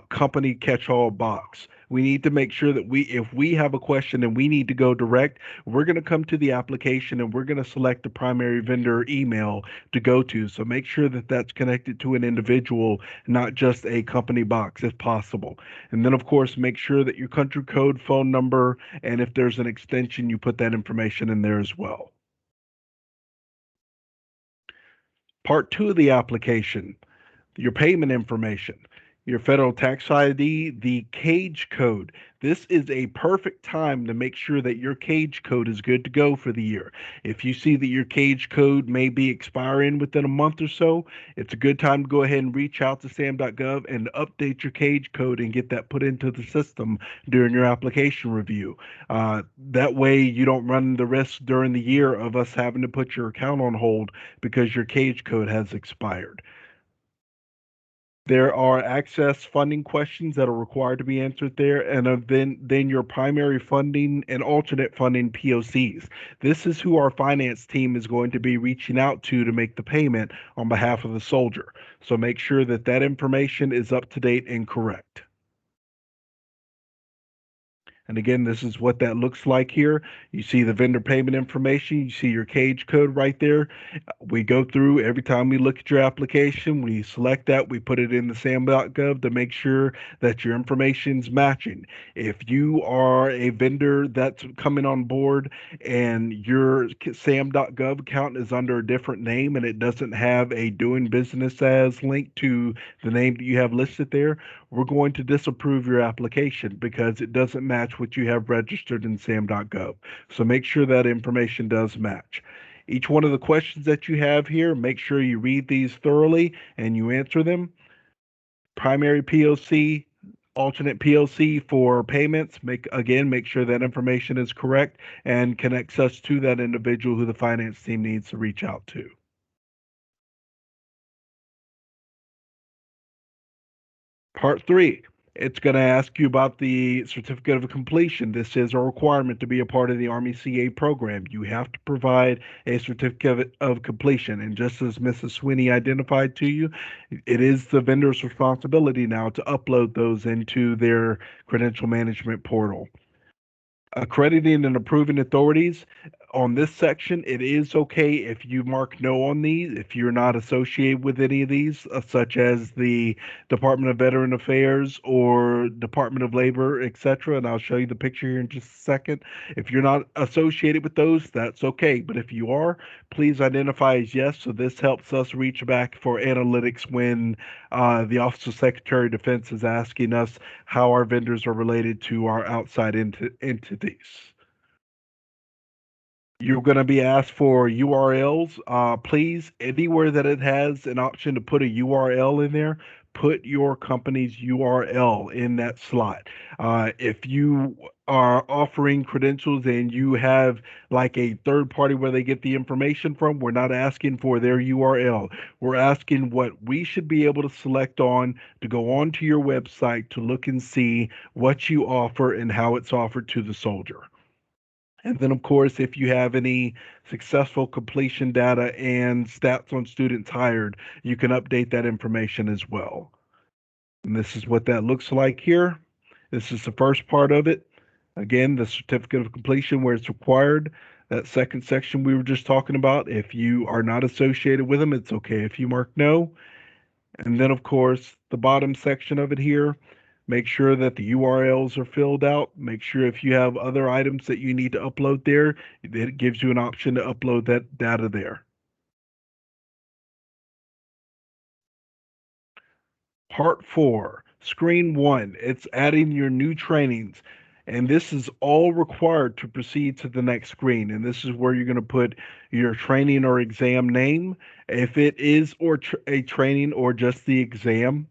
Speaker 1: company catch-all box. We need to make sure that if we have a question and we need to go direct, we're going to come to the application and we're going to select the primary vendor email to go to. So make sure that that's connected to an individual, not just a company box if possible. And then, of course, make sure that your country code, phone number, and if there's an extension, you put that information in there as well. Part two of the application, your payment information, your federal tax ID, the cage code. This is a perfect time to make sure that your cage code is good to go for the year. If you see that your cage code may be expiring within a month or so, it's a good time to go ahead and reach out to sam.gov and update your cage code and get that put into the system during your application review. That way you don't run the risk during the year of us having to put your account on hold because your cage code has expired. There are access funding questions that are required to be answered there, and then your primary funding and alternate funding POCs. This is who our finance team is going to be reaching out to make the payment on behalf of the soldier. So make sure that that information is up to date and correct. And again, this is what that looks like here. You see the vendor payment information. You see your cage code right there. We go through every time we look at your application, we select that, we put it in the SAM.gov to make sure that your information's matching. If you are a vendor that's coming on board and your SAM.gov account is under a different name and it doesn't have a doing business as link to the name that you have listed there, we're going to disapprove your application because it doesn't match what you have registered in SAM.gov. So make sure that information does match. Each one of the questions that you have here, make sure you read these thoroughly and you answer them. Primary POC, alternate POC for payments, make sure that information is correct and connects us to that individual who the finance team needs to reach out to. Part 3, it's going to ask you about the certificate of completion. This is a requirement to be a part of the Army CA program. You have to provide a certificate of completion. And just as Mrs. Sweeney identified to you, it is the vendor's responsibility now to upload those into their credential management portal. Accrediting and approving authorities. On this section, it is okay if you mark no on these, if you're not associated with any of these, such as the Department of Veteran Affairs or Department of Labor, etc. And I'll show you the picture here in just a second. If you're not associated with those, that's okay. But if you are, please identify as yes. So this helps us reach back for analytics when the Office of Secretary of Defense is asking us how our vendors are related to our outside entities. You're going to be asked for URLs. Please, anywhere that it has an option to put a URL in there, put your company's URL in that slot. If you are offering credentials and you have like a third party where they get the information from, we're not asking for their URL. We're asking what we should be able to select on to go onto your website to look and see what you offer and how it's offered to the soldier. And then, of course, if you have any successful completion data and stats on students hired, you can update that information as well. And this is what that looks like here. This is the first part of it. Again, the certificate of completion where it's required. That second section we were just talking about, if you are not associated with them, it's okay if you mark no. And then, of course, the bottom section of it here, make sure that the URLs are filled out. Make sure if you have other items that you need to upload there, it gives you an option to upload that data there. Part 4, Screen 1, it's adding your new trainings. And this is all required to proceed to the next screen. And this is where you're going to put your training or exam name, if it is a training or just the exam.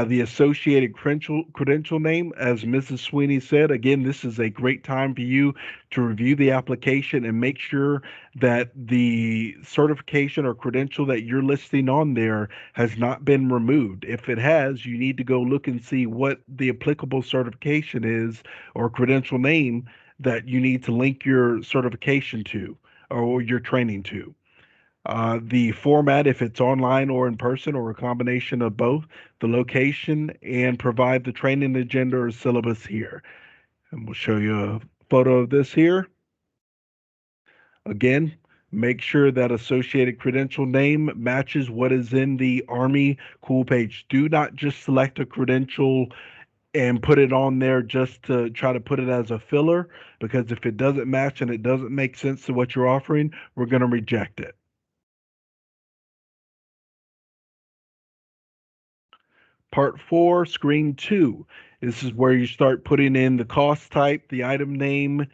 Speaker 1: The associated credential name, as Mrs. Sweeney said, again, this is a great time for you to review the application and make sure that the certification or credential that you're listing on there has not been removed. If it has, you need to go look and see what the applicable certification is or credential name that you need to link your certification to or your training to. The format, if it's online or in person or a combination of both, the location, and provide the training agenda or syllabus here. And we'll show you a photo of this here. Again, make sure that associated credential name matches what is in the Army Cool page. Do not just select a credential and put it on there just to try to put it as a filler, because if it doesn't match and it doesn't make sense to what you're offering, we're going to reject it. Part 4, Screen 2. This is where you start putting in the cost type, the item name,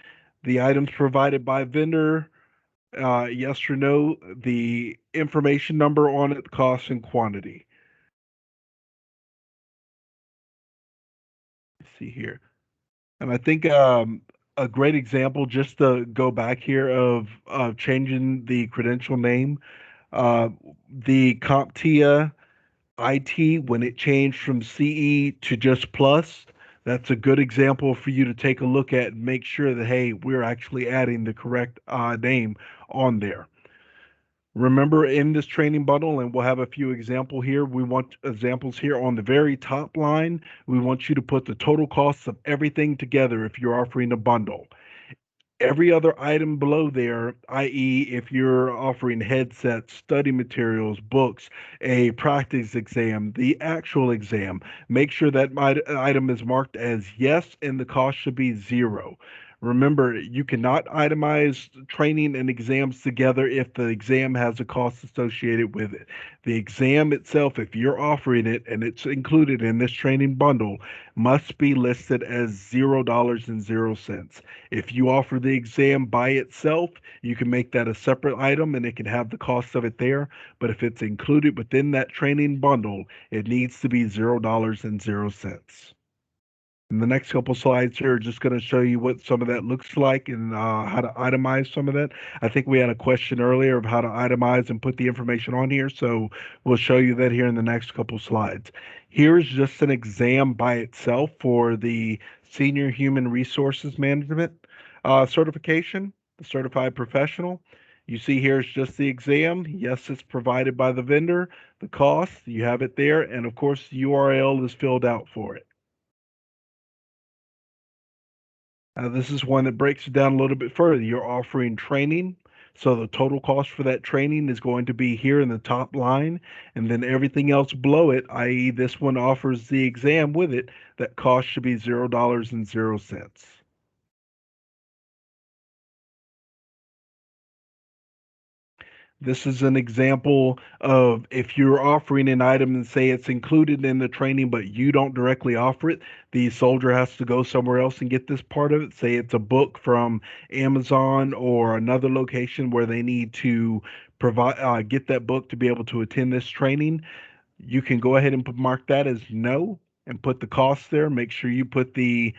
Speaker 1: the items provided by vendor, yes or no, the information number on it, cost and quantity. Let's see here. And I think a great example, just to go back here, of changing the credential name, the CompTIA IT, when it changed from CE to just Plus, that's a good example for you to take a look at and make sure that, hey, we're actually adding the correct name on there. Remember, in this training bundle, and we'll have a few examples here, we want examples here on the very top line. We want you to put the total costs of everything together if you're offering a bundle. Every other item below there, i.e., if you're offering headsets, study materials, books, a practice exam, the actual exam, make sure that item is marked as yes and the cost should be zero. Remember, you cannot itemize training and exams together if the exam has a cost associated with it. The exam itself, if you're offering it and it's included in this training bundle, must be listed as $0.00. If you offer the exam by itself, you can make that a separate item and it can have the cost of it there. But if it's included within that training bundle, it needs to be $0.00. And the next couple slides here are just going to show you what some of that looks like and how to itemize some of that. I think we had a question earlier of how to itemize and put the information on here, so we'll show you that here in the next couple slides. Here's just an exam by itself for the Senior Human Resources Management certification, the Certified Professional. You see here is just the exam. Yes, it's provided by the vendor. The cost, you have it there, and of course, the URL is filled out for it. This is one that breaks it down a little bit further. You're offering training. So the total cost for that training is going to be here in the top line. And then everything else below it, i.e. this one offers the exam with it, that cost should be $0.00. This is an example of if you're offering an item and say it's included in the training, but you don't directly offer it, the soldier has to go somewhere else and get this part of it. Say it's a book from Amazon or another location where they need to provide get that book to be able to attend this training. You can go ahead and mark that as no and put the cost there. Make sure you put the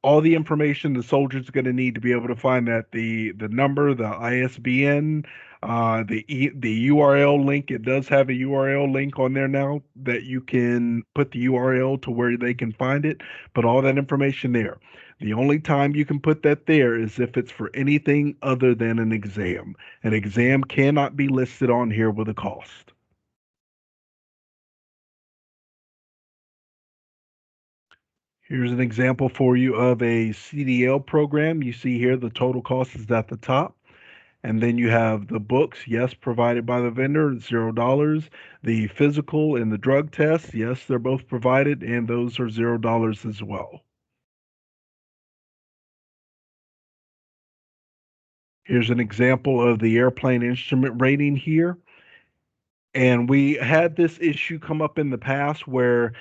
Speaker 1: all the information the soldier's going to need to be able to find that the number, the ISBN, the URL link. It does have a URL link on there now that you can put the URL to where they can find it. Put all that information there. The only time you can put that there is if it's for anything other than an exam. An exam cannot be listed on here with a cost. Here's an example for you of a CDL program. You see here the total cost is at the top. And then you have the books, yes, provided by the vendor, $0. The physical and the drug tests, yes, they're both provided, and those are $0 as well. Here's an example of the airplane instrument rating here. And we had this issue come up in the past where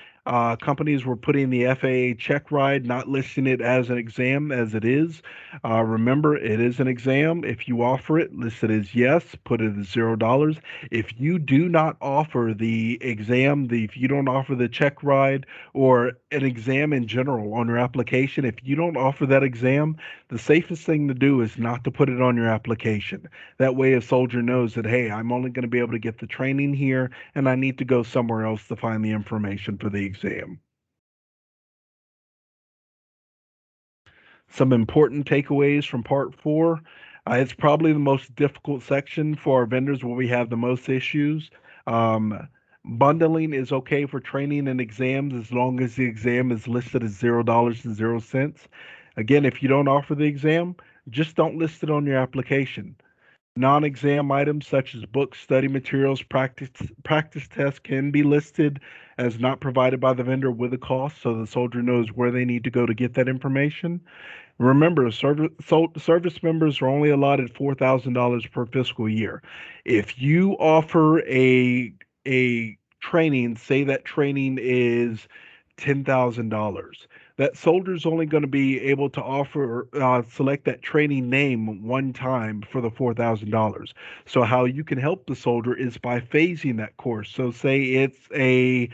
Speaker 1: companies were putting the FAA check ride, not listing it as an exam as it is. Remember, it is an exam. If you offer it, list it as yes, put it as $0. If you do not offer the exam, if you don't offer the check ride or an exam in general on your application, if you don't offer that exam, the safest thing to do is not to put it on your application. That way a soldier knows that, hey, I'm only going to be able to get the training here and I need to go somewhere else to find the information for the exam. Some important takeaways from part 4. It's probably the most difficult section for our vendors where we have the most issues. Bundling is okay for training and exams as long as the exam is listed as $0.00. Again, if you don't offer the exam, just don't list it on your application. Non-exam items such as books, study materials, practice tests can be listed as not provided by the vendor with a cost, so the soldier knows where they need to go to get that information. Remember, service members are only allotted $4,000 per fiscal year. If you offer a training, say that training is $10,000. That soldier's only going to be able to offer select that training name one time for the $4,000. So how you can help the soldier is by phasing that course. So say it's a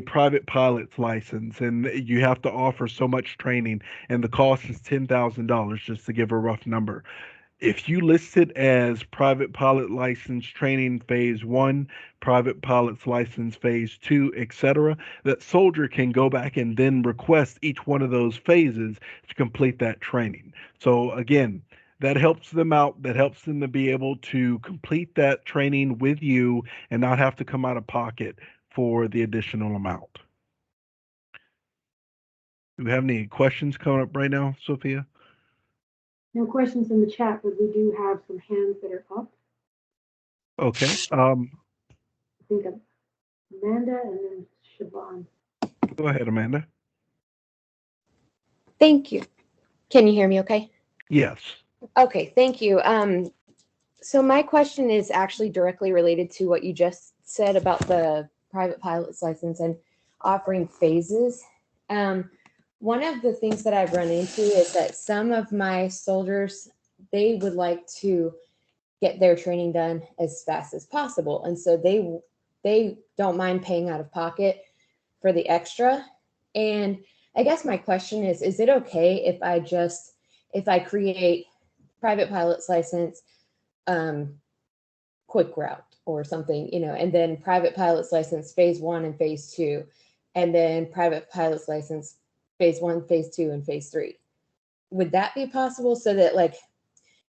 Speaker 1: private pilot's license and you have to offer so much training and the cost is $10,000, just to give a rough number. If you list it as private pilot license training phase 1, private pilot's license phase 2, etc., that soldier can go back and then request each one of those phases to complete that training. So again, that helps them out. That helps them to be able to complete that training with you and not have to come out of pocket for the additional amount. Do we have any questions coming up right now, Sophia?
Speaker 2: No questions in the chat, but we do have some hands that are up.
Speaker 1: Okay.
Speaker 2: I think of Amanda and then Siobhan.
Speaker 1: Go ahead, Amanda.
Speaker 7: Thank you. Can you hear me okay?
Speaker 1: Yes.
Speaker 7: Okay, thank you. So my question is actually directly related to what you just said about the private pilot's license and offering phases. One of the things that I've run into is that some of my soldiers, they would like to get their training done as fast as possible. And so they don't mind paying out of pocket for the extra. And I guess my question is it okay if I create private pilot's license, quick route or something, and then private pilot's license phase 1 and phase 2, and then private pilot's license phase 1, phase 2, and phase 3? Would that be possible so that like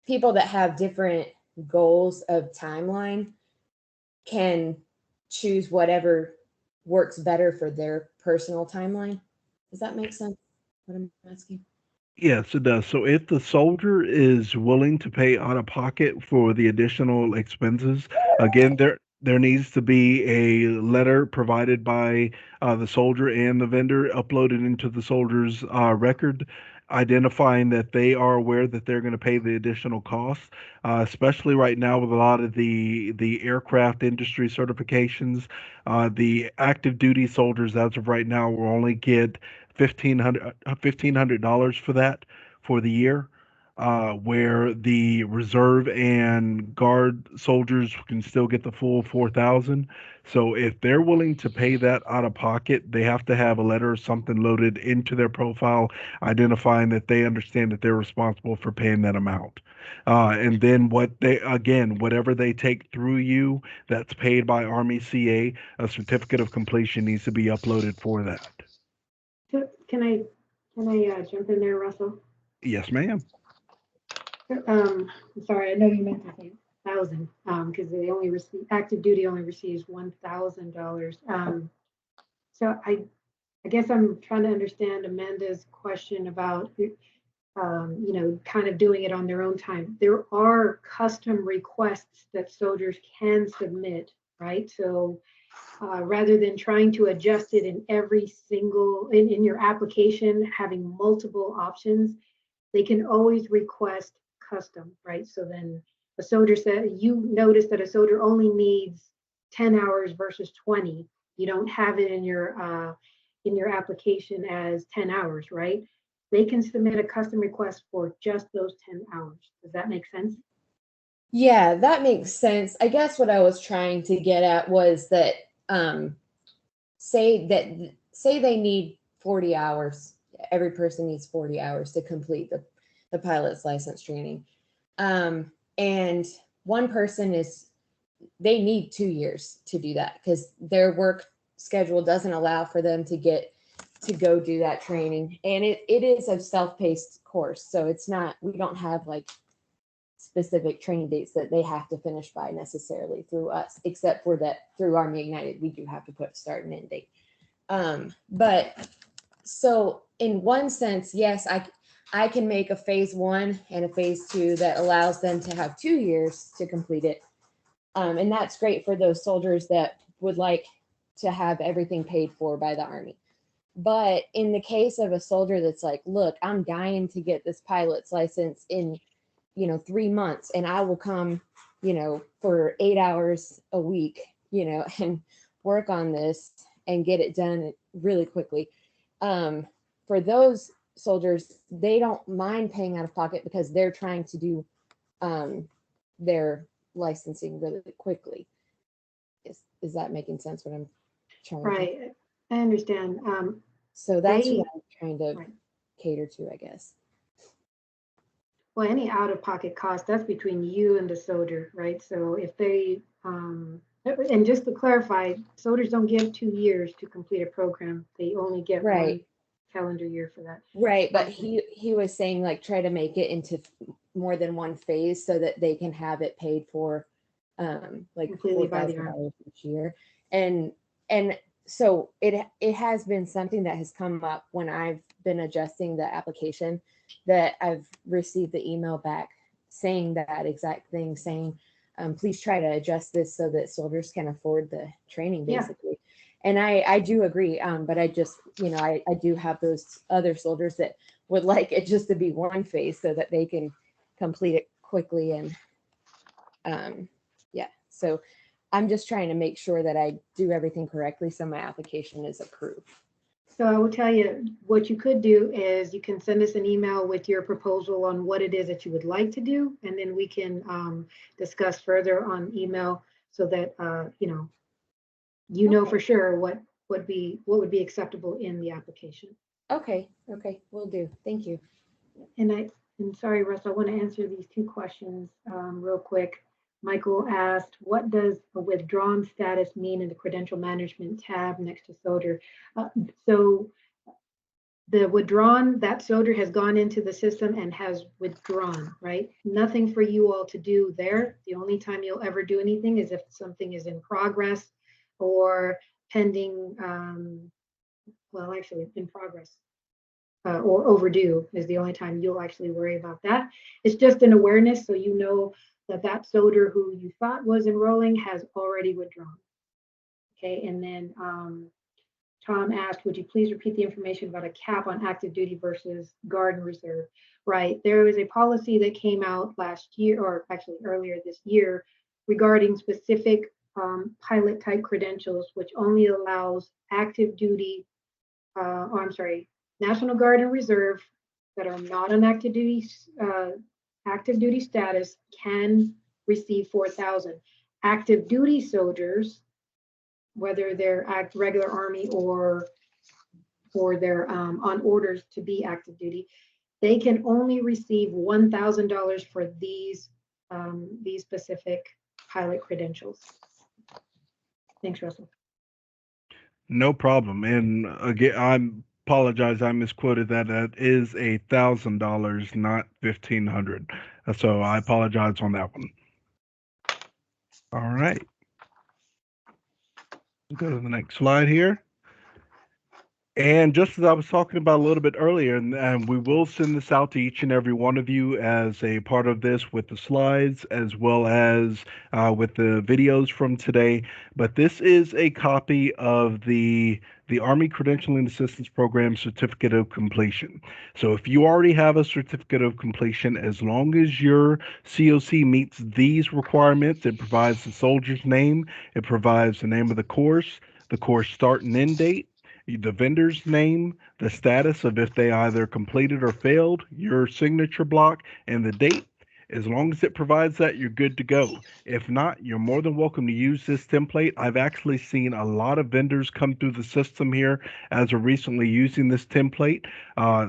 Speaker 7: people that have different goals of timeline can choose whatever works better for their personal timeline? Does that make sense? What I'm asking?
Speaker 1: Yes, it does. So if the soldier is willing to pay out of pocket for the additional expenses, again, there needs to be a letter provided by the soldier and the vendor uploaded into the soldier's record, identifying that they are aware that they're going to pay the additional costs, especially right now with a lot of the aircraft industry certifications. The active duty soldiers, as of right now, will only get $1,500 for that for the year, where the reserve and guard soldiers can still get the full 4,000. So if they're willing to pay that out of pocket, they have to have a letter or something loaded into their profile identifying that they understand that they're responsible for paying that amount. And then whatever they take through you that's paid by Army CA, a certificate of completion needs to be uploaded for that.
Speaker 2: Can I jump in there, Russell?
Speaker 1: Yes, ma'am.
Speaker 2: I'm sorry, I know you meant to say 1,000, because they only receive, active duty only receives $1,000. So I guess I'm trying to understand Amanda's question about, kind of doing it on their own time. There are custom requests that soldiers can submit, right? So rather than trying to adjust it in every single, in your application, having multiple options, they can always request custom, right? So then a soldier said, you notice that a soldier only needs 10 hours versus 20. You don't have it in your application as 10 hours, right? They can submit a custom request for just those 10 hours. Does that make sense?
Speaker 7: Yeah, that makes sense. I guess what I was trying to get at was that say they need 40 hours. Every person needs 40 hours to complete the pilot's license training. And one person they need 2 years to do that because their work schedule doesn't allow for them to go do that training. And it is a self-paced course. So we don't have like specific training dates that they have to finish by necessarily through us, except for that through Army Ignited, we do have to put a start and end date. But so in one sense, yes, I can make a phase 1 and a phase 2 that allows them to have 2 years to complete it. And that's great for those soldiers that would like to have everything paid for by the Army. But in the case of a soldier that's like, look, I'm dying to get this pilot's license in 3 months, and I will come, for 8 hours a week, and work on this and get it done really quickly. For those soldiers, they don't mind paying out of pocket because they're trying to do their licensing really quickly. Is that making sense what I'm trying to?
Speaker 2: Right, I understand.
Speaker 7: So that's what I'm trying to cater to, I guess.
Speaker 2: Well, any out-of-pocket cost, that's between you and the soldier, right? So if they, and just to clarify, soldiers don't get 2 years to complete a program. They only get one calendar year for that.
Speaker 7: Right, but he was saying like try to make it into more than one phase so that they can have it paid for like
Speaker 2: Completely by the
Speaker 7: $4,000 each year. And so it has been something that has come up when I've been adjusting the application, that I've received the email back saying that exact thing, saying please try to adjust this so that soldiers can afford the training,
Speaker 2: Yeah.
Speaker 7: basically. And I do agree, but I just, I do have those other soldiers that would like it just to be one phase so that they can complete it quickly. And yeah, so I'm just trying to make sure that I do everything correctly so my application is approved.
Speaker 2: So I will tell you, what you could do is you can send us an email with your proposal on what it is that you would like to do, and then we can discuss further on email so that
Speaker 7: Okay.
Speaker 2: for sure what would be acceptable in the application.
Speaker 7: Okay, will do. Thank you.
Speaker 2: And sorry, Russ, I want to answer these two questions real quick. Michael asked, what does a withdrawn status mean in the credential management tab next to soldier? So the withdrawn, that soldier has gone into the system and has withdrawn, right? Nothing for you all to do there. The only time you'll ever do anything is if something is in progress or pending, actually in progress. Or overdue is the only time you'll actually worry about that. It's just an awareness, so you know that soldier who you thought was enrolling has already withdrawn. Okay, and then Tom asked, would you please repeat the information about a cap on active duty versus Guard and Reserve? Right, there was a policy that came out last year, or actually earlier this year, regarding specific pilot type credentials, which only allows active duty, National Guard and Reserve that are not on active duty status can receive 4,000. Active duty soldiers, whether they're regular Army or they're on orders to be active duty, they can only receive $1,000 for these specific pilot credentials. Thanks, Russell.
Speaker 1: No problem. And again, I apologize. I misquoted that. That is $1,000, not 1,500. So I apologize on that one. All right. Go to the next slide here. And just as I was talking about a little bit earlier, and we will send this out to each and every one of you as a part of this with the slides as well as with the videos from today. But this is a copy of the Army Credentialing Assistance Program Certificate of Completion. So if you already have a certificate of completion, as long as your COC meets these requirements, it provides the soldier's name, it provides the name of the course start and end date, the vendor's name, the status of if they either completed or failed, your signature block, and the date. As long as it provides that, you're good to go. If not, you're more than welcome to use this template. I've actually seen a lot of vendors come through the system here as of recently using this template.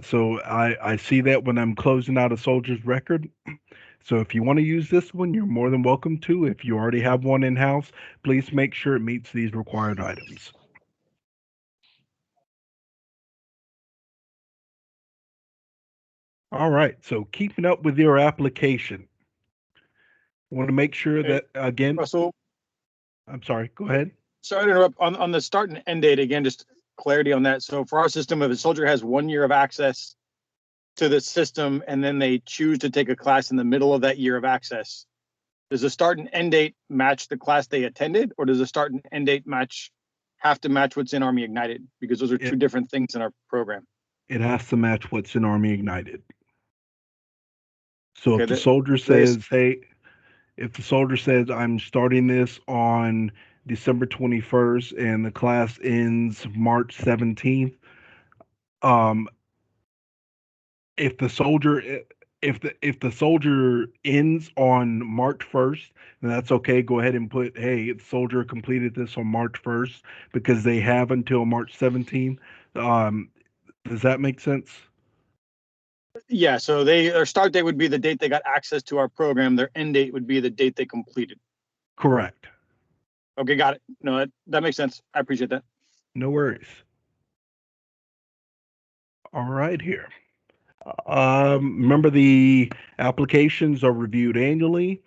Speaker 1: So I see that when I'm closing out a soldier's record. So if you want to use this one, you're more than welcome to. If you already have one in-house, please make sure it meets these required items. All right, so keeping up with your application. Want to make sure that, again,
Speaker 3: Russell,
Speaker 1: I'm sorry, go ahead.
Speaker 3: sorry to interrupt. On the start and end date, again, just clarity on that. So for our system, if a soldier has 1 year of access to the system and then they choose to take a class in the middle of that year of access, does the start and end date match the class they attended, or does the start and end date have to match what's in Army Ignited? Because those are two different things in our program.
Speaker 1: It has to match what's in Army Ignited. So
Speaker 3: Okay,
Speaker 1: if the soldier says, hey, if the soldier says, I'm starting this on December 21st and the class ends March 17th, if the soldier ends on March 1st, then that's okay. Go ahead and put, hey, the soldier completed this on March 1st because they have until March 17th. Does that make sense?
Speaker 3: Yeah, so their start date would be the date they got access to our program. Their end date would be the date they completed.
Speaker 1: Correct.
Speaker 3: Okay, got it. No, that makes sense. I appreciate that.
Speaker 1: No worries. All right here. Remember the applications are reviewed annually.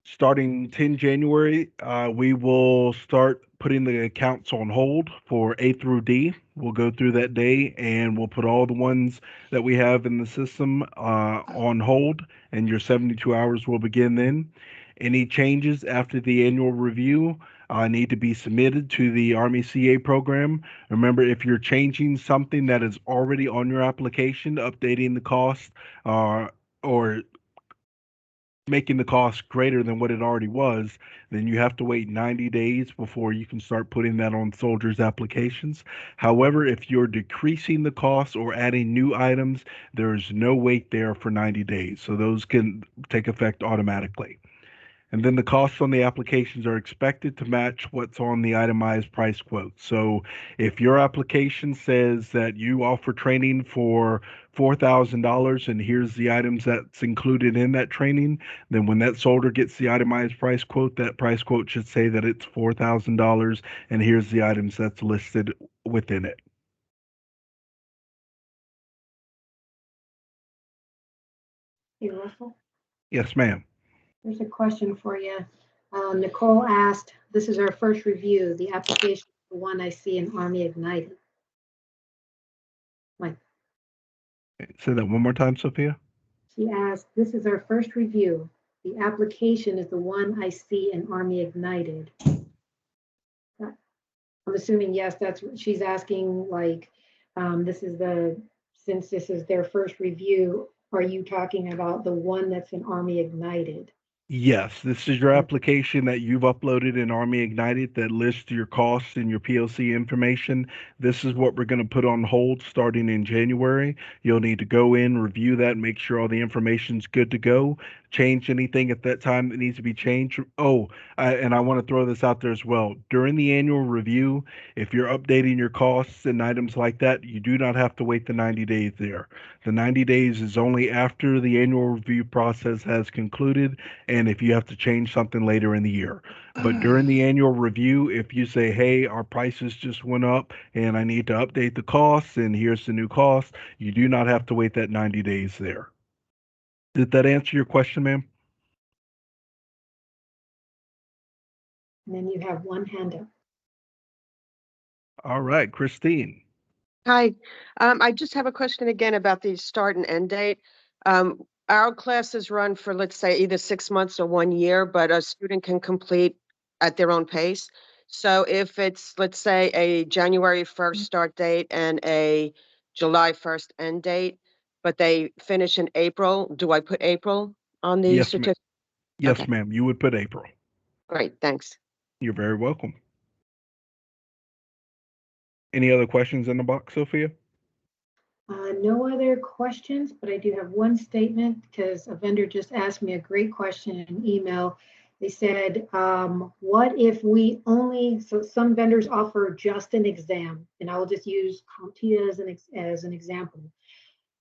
Speaker 1: Starting 10 January, we will start putting the accounts on hold for A through D. We'll go through that day and we'll put all the ones that we have in the system on hold, and your 72 hours will begin then. Any changes after the annual review need to be submitted to the Army CA program. Remember, if you're changing something that is already on your application, updating the cost or making the cost greater than what it already was, then you have to wait 90 days before you can start putting that on soldiers' applications. However, if you're decreasing the cost or adding new items, there's no wait there for 90 days. So those can take effect automatically. And then the costs on the applications are expected to match what's on the itemized price quote. So if your application says that you offer training for $4,000 and here's the items that's included in that training, then when that soldier gets the itemized price quote, that price quote should say that it's $4,000 and here's the items that's listed within it.
Speaker 2: Hey, Russell,
Speaker 1: Yes, ma'am.
Speaker 2: there's a question for you. Nicole asked, this is our first review, the application, the one I see in Army Ignited. Like,
Speaker 1: Say that one more time, Sophia.
Speaker 2: she asked, this is our first review. The application is the one I see in Army Ignited. I'm assuming, yes, that's what she's asking, like, since this is their first review, are you talking about the one that's in Army Ignited?
Speaker 1: Yes, this is your application that you've uploaded in Army Ignited that lists your costs and your PLC information. This is what we're going to put on hold starting in January. You'll need to go in, review that, make sure all the information's good to go, change anything at that time that needs to be changed. Oh, and I want to throw this out there as well. During the annual review, if you're updating your costs and items like that, you do not have to wait the 90 days there. The 90 days is only after the annual review process has concluded and if you have to change something later in the year. But during the annual review, if you say, hey, our prices just went up and I need to update the costs and here's the new cost, you do not have to wait that 90 days there. Did that answer your question, ma'am?
Speaker 2: And then you have one hand up.
Speaker 1: All right, Christine.
Speaker 4: Hi, I just have a question again about the start and end date. Our classes run for, let's say, either 6 months or 1 year, but a student can complete at their own pace. So if it's, let's say, a January 1st start date and a July 1st end date, but they finish in April, do I put April on the
Speaker 1: Yes, ma'am.
Speaker 4: certificate?
Speaker 1: Yes,
Speaker 4: Okay.
Speaker 1: ma'am. You would put April.
Speaker 4: Great, thanks.
Speaker 1: You're very welcome. Any other questions in the box, Sophia?
Speaker 2: No other questions, but I do have one statement because a vendor just asked me a great question in an email. They said, what if we only, so some vendors offer just an exam, and I will just use CompTIA as an example.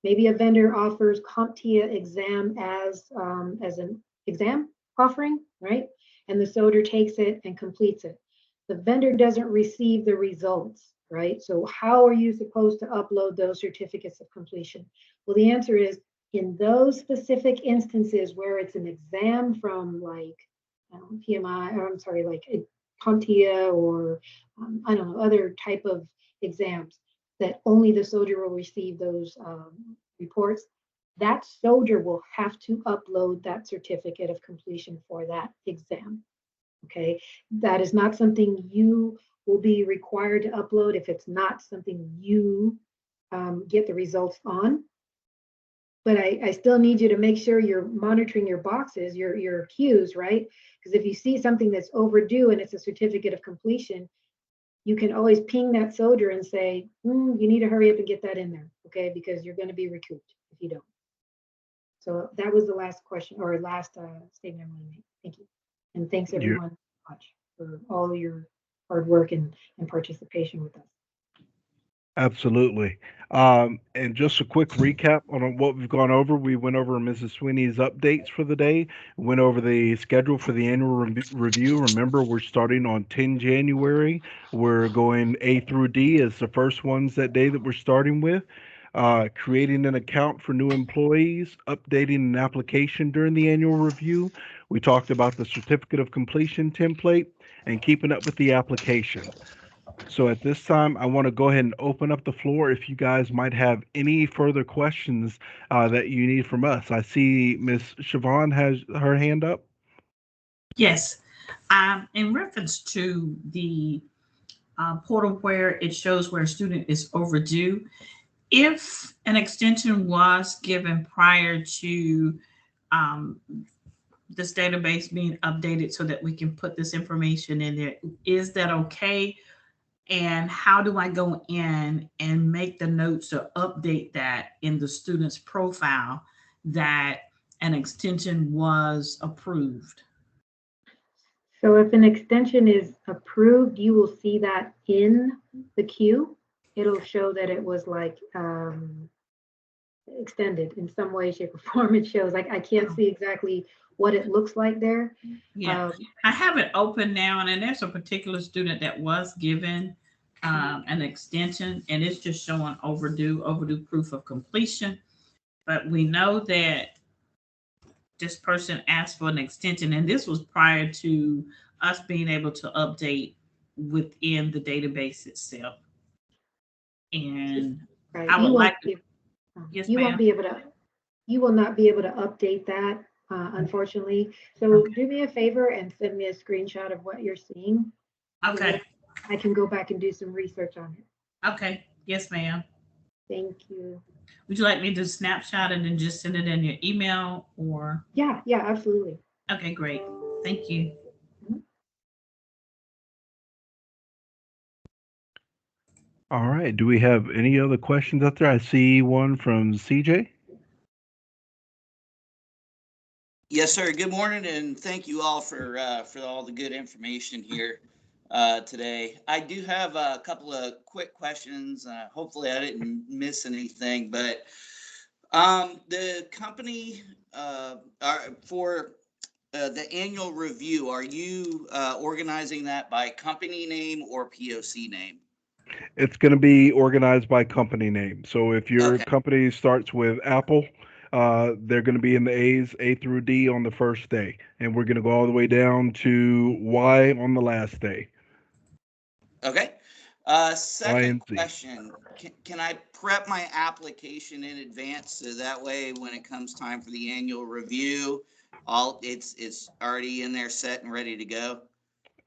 Speaker 2: Maybe a vendor offers CompTIA exam as an exam offering, right? And the soldier takes it and completes it. The vendor doesn't receive the results, right? So how are you supposed to upload those certificates of completion? Well, the answer is in those specific instances where it's an exam from like PMI, or I'm sorry, like CompTIA or I don't know, other type of exams that only the soldier will receive those reports, that soldier will have to upload that certificate of completion for that exam. Okay, that is not something you will be required to upload if it's not something you get the results on. But I still need you to make sure you're monitoring your boxes, your queues, right? Because if you see something that's overdue and it's a certificate of completion, you can always ping that soldier and say, you need to hurry up and get that in there, okay? Because you're going to be recouped if you don't. So that was the last question or last statement I want to make. Thank you. And thanks everyone so much for all your hard work and participation with us.
Speaker 1: Absolutely. And just a quick recap on what we've gone over. We went over Mrs. Sweeney's updates for the day, went over the schedule for the annual review. Remember, we're starting on 10 January. We're going A through D as the first ones that day that we're starting with. creating an account for new employees, updating an application during the annual review. We talked about the certificate of completion template and keeping up with the application. So at this time, I want to go ahead and open up the floor if you guys might have any further questions that you need from us. I see Miss Siobhan has her hand up.
Speaker 6: Yes. In reference to the portal where it shows where a student is overdue, if an extension was given prior to this database being updated so that we can put this information in there, is that okay? And how do I go in and make the notes or update that in the student's profile that an extension was approved?
Speaker 2: So if an extension is approved, you will see that in the queue. It'll show that it was like extended in some way, shape, or form. It shows, like, I can't see exactly what it looks like there.
Speaker 6: Yeah, I have it open now, and then there's a particular student that was given an extension, and it's just showing overdue proof of completion. But we know that this person asked for an extension, and this was prior to us being able to update within the database itself. And
Speaker 2: right.
Speaker 6: I would like to,
Speaker 2: yes, you won't be able to, you will not be able to update that, unfortunately. So do me a favor and send me a screenshot of what you're seeing.
Speaker 6: Okay.
Speaker 2: I can go back and do some research on it.
Speaker 6: Okay. Yes, ma'am.
Speaker 2: Thank you.
Speaker 6: Would you like me to snapshot it and just send it in your email, or?
Speaker 2: Yeah, absolutely.
Speaker 6: Okay, great. Thank you.
Speaker 1: All right. Do we have any other questions out there? I see one from CJ.
Speaker 9: Yes, sir. Good morning, and thank you all for all the good information here today. I do have a couple of quick questions. Hopefully, I didn't miss anything, but the company for the annual review, are you organizing that by company name or POC name?
Speaker 1: It's going to be organized by company name. So if your company starts with Apple, they're going to be in the A's, A through D on the first day. And we're going to go all the way down to Y on the last day.
Speaker 9: Okay. Second question, can I prep my application in advance so that way when it comes time for the annual review, it's already in there set and ready to go?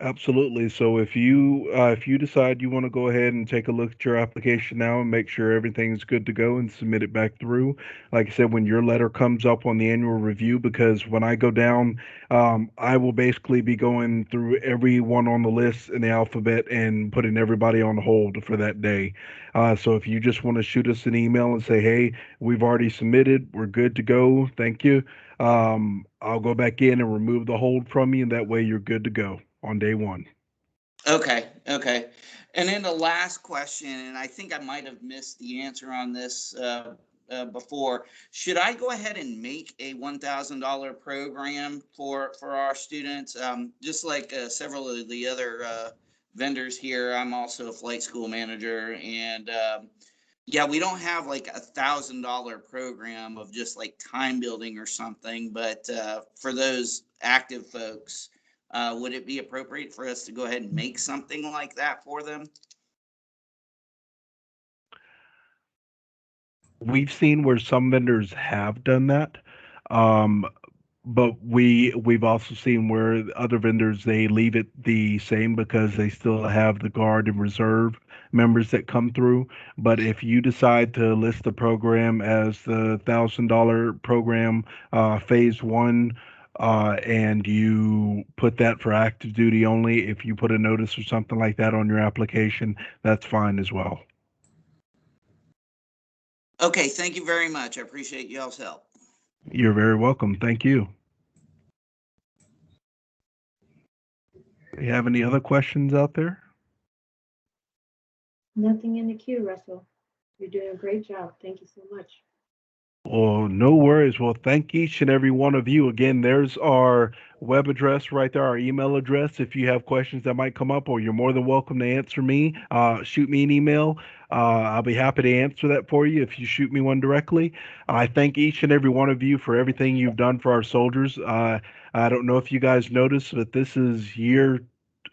Speaker 1: Absolutely. So if you decide you want to go ahead and take a look at your application now and make sure everything's good to go and submit it back through, like I said, when your letter comes up on the annual review, because when I go down, I will basically be going through everyone on the list in the alphabet and putting everybody on hold for that day. So if you just want to shoot us an email and say, hey, we've already submitted, we're good to go, thank you. I'll go back in and remove the hold from you, and that way you're good to go on day one.
Speaker 9: Okay. And then the last question, and I think I might have missed the answer on this before. Should I go ahead and make a $1,000 program for our students? Just like several of the other vendors here, I'm also a flight school manager, and yeah, we don't have like $1,000 program of just like time building or something, but for those active folks, would it be appropriate for us to go ahead and make something like that for them?
Speaker 1: We've seen where some vendors have done that. But we've also seen where other vendors, they leave it the same because they still have the guard and reserve members that come through. But if you decide to list the program as the $1,000 program, phase one, and you put that for active duty only, if you put a notice or something like that on your application, that's fine as well.
Speaker 9: Okay, thank you very much. I appreciate y'all's help.
Speaker 1: You're very welcome. Thank you. Do you have any other questions out there?
Speaker 2: Nothing in the queue, Russell. You're doing a great job. Thank you so much.
Speaker 1: Well, no worries. Well, thank each and every one of you. Again, there's our web address right there, our email address. If you have questions that might come up, or you're more than welcome to answer me, shoot me an email. I'll be happy to answer that for you if you shoot me one directly. I thank each and every one of you for everything you've done for our soldiers. I don't know if you guys noticed, but this is year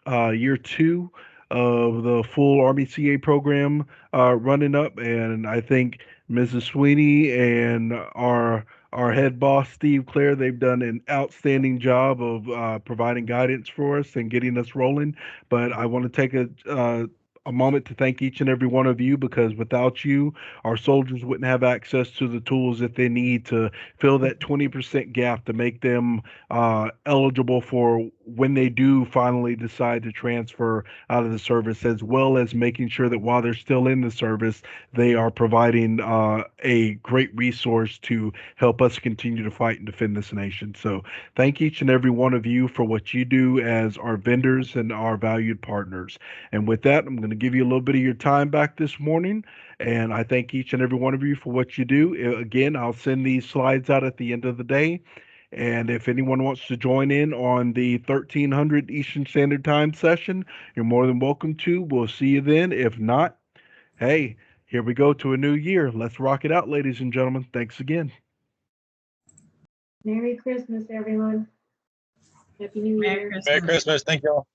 Speaker 1: two of the full Army CA program running up, and I think Mrs. Sweeney and our head boss Steve Clare, they've done an outstanding job of providing guidance for us and getting us rolling. But I want to take a moment to thank each and every one of you, because without you, our soldiers wouldn't have access to the tools that they need to fill that 20% gap to make them eligible for when they do finally decide to transfer out of the service, as well as making sure that while they're still in the service, they are providing a great resource to help us continue to fight and defend this nation. So thank each and every one of you for what you do as our vendors and our valued partners. And with that, I'm going to give you a little bit of your time back this morning. And I thank each and every one of you for what you do. Again, I'll send these slides out at the end of the day. And if anyone wants to join in on the 1300 Eastern Standard Time session, you're more than welcome to. We'll see you then. If not, hey, here we go to a new year. Let's rock it out, ladies and gentlemen. Thanks again.
Speaker 2: Merry Christmas, everyone. Happy New
Speaker 6: Merry
Speaker 2: Year.
Speaker 6: Christmas.
Speaker 10: Merry Christmas. Thank you all.